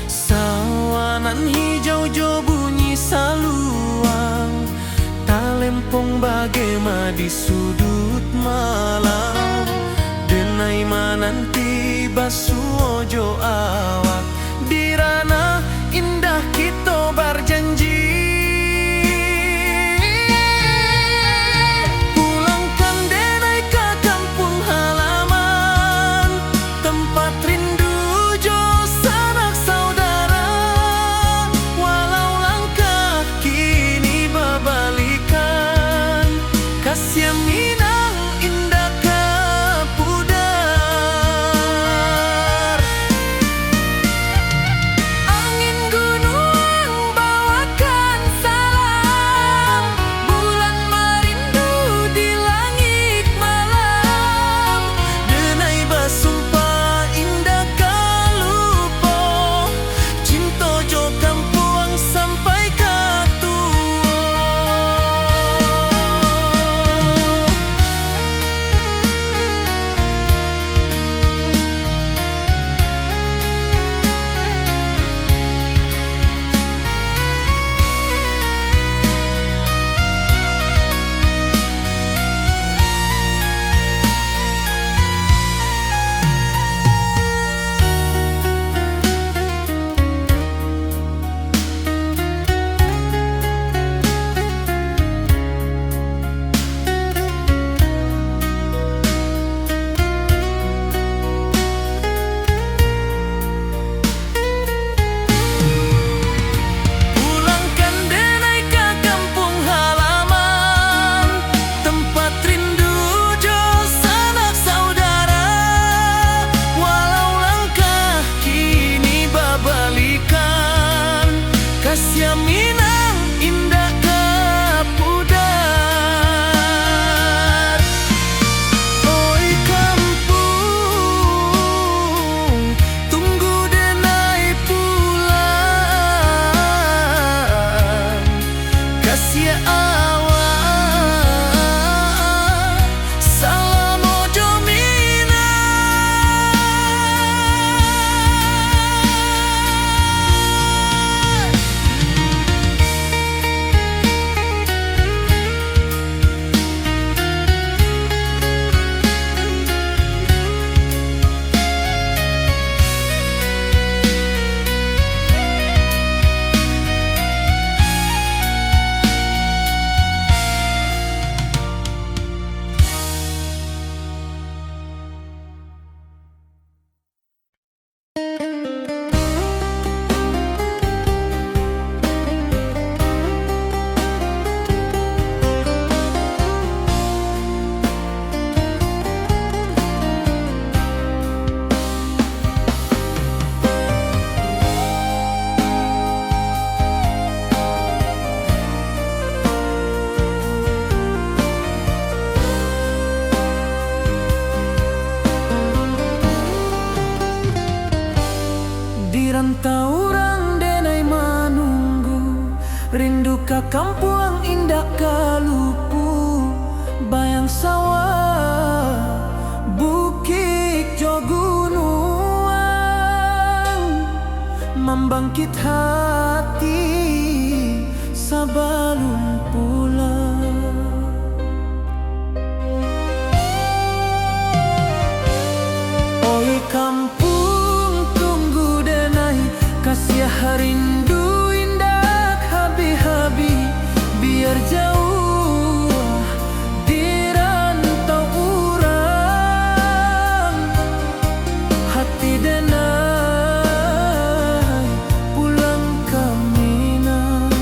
Sawanan hijau jo bunyi saluang, talempong bagema di sudut malam. Denai mananti basuo jo awak, di ranah indah kita berjanji. Pulangkan denai ke kampung halaman, tempat rindu jo sanak saudara. Walau langkah kini babalikan, kasih minang indah kapudar. Di rantau orang denai manunggu, rindu ka kampung indah kalupu, bayang sawah, bukit jo gunung, membangkit hati sabalun pulang. Oi kampung tunggu denai, kasih rindu indah habi-habi, biar jauh di rantau urang, hati denai pulang ke Minang.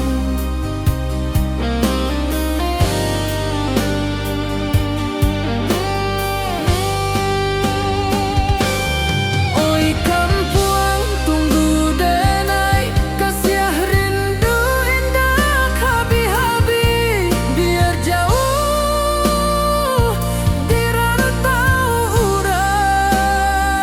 Oi kampung tunggu denai, kasih rindu indah habi-habi, biar jauh di rantau urang,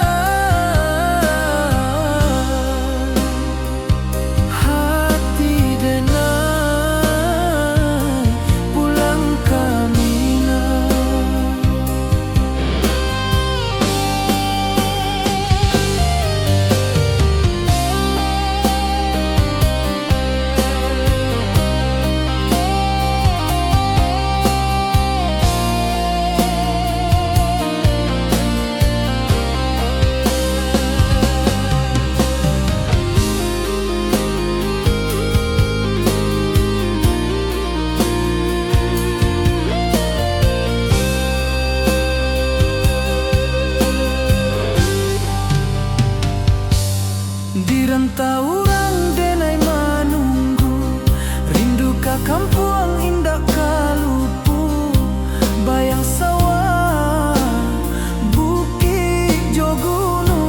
hati denai pulang ke Minang. Di rantau orang denai manunggu, rindu ka kampung indah kalupu, bayang sawah, bukit jo gunung,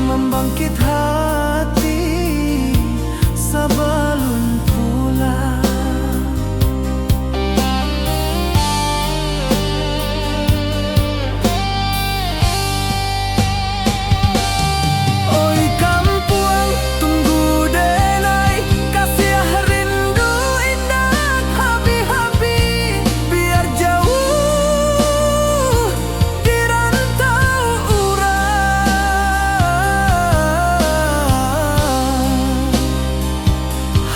membangkit hati sabalun pulang. Oi kampung tunggu denai, kasih rindu indah habi-habi, biar jauh di rantau urang,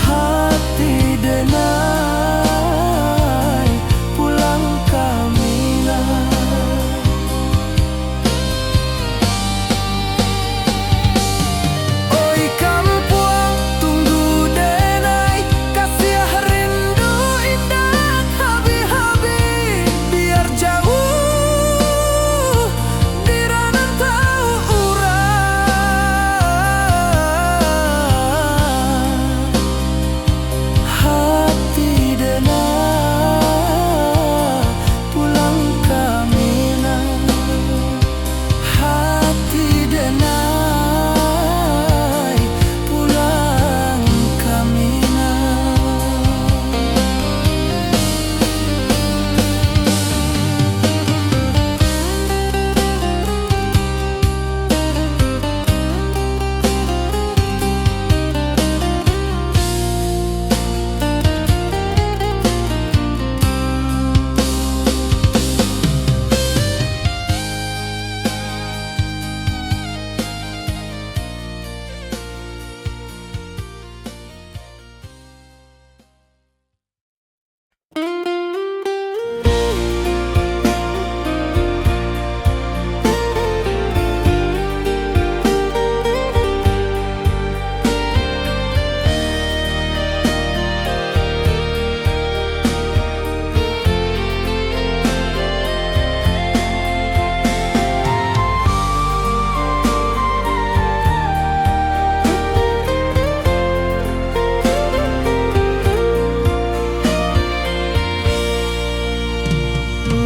hati denai pulang ke Minang. Oi kampung tunggu denai, kasih rindu indah habi-habi, biar jauh di rantau urang, hati denai pulang ke Minang, hati denai pulang ke Minang.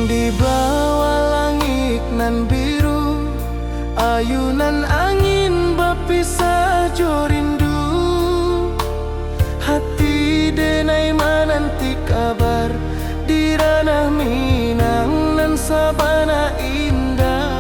Di bawah langit nan biru, ayunan angin berpisah jo rindu, hati denai menanti kabar di ranah Minang nan sabana indah.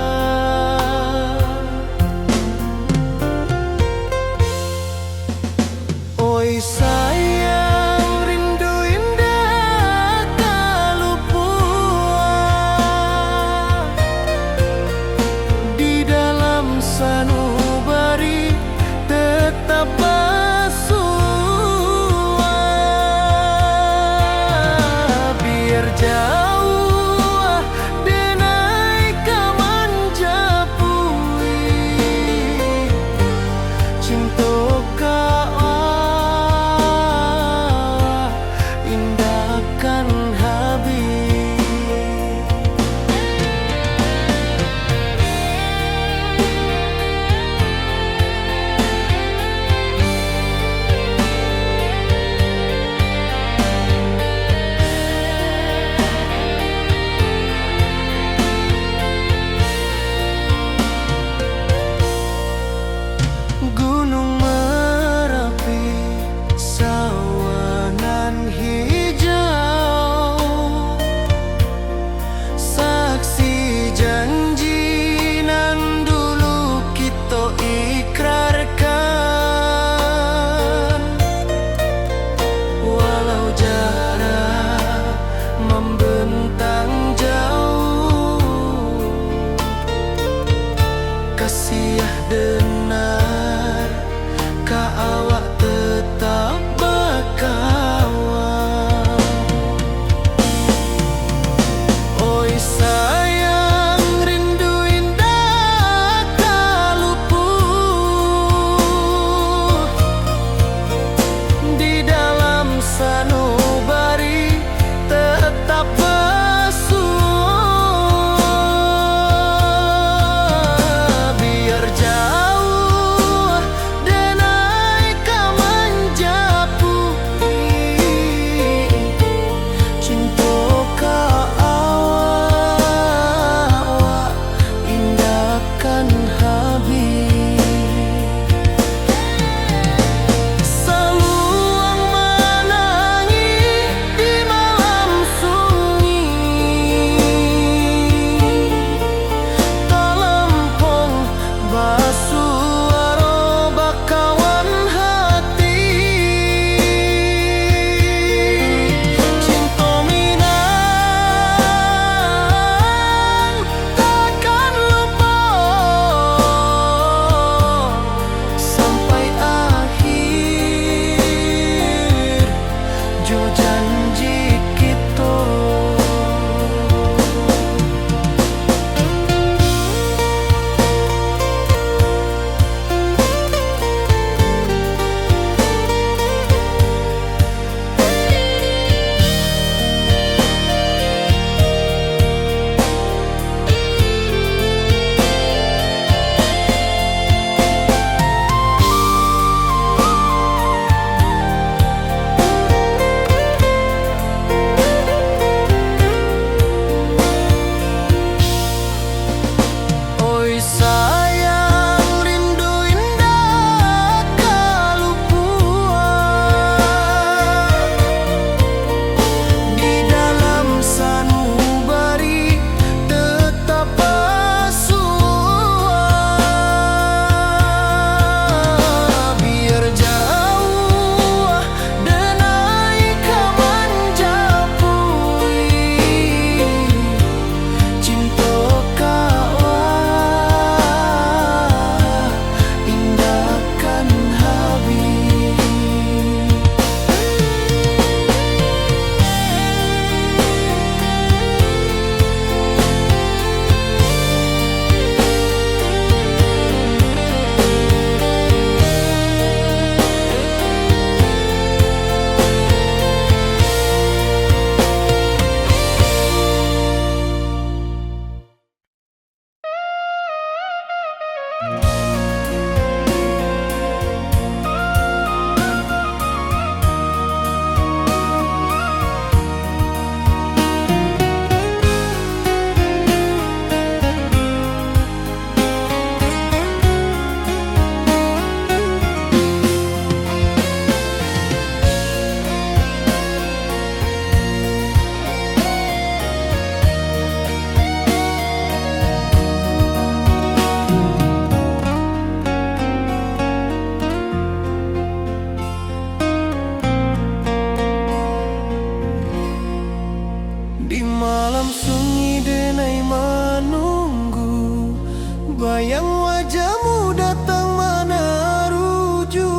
wajahmu datang meneruju,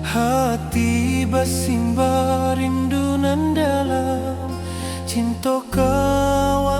hati bersimbar rindu nan dalam cinta kawan.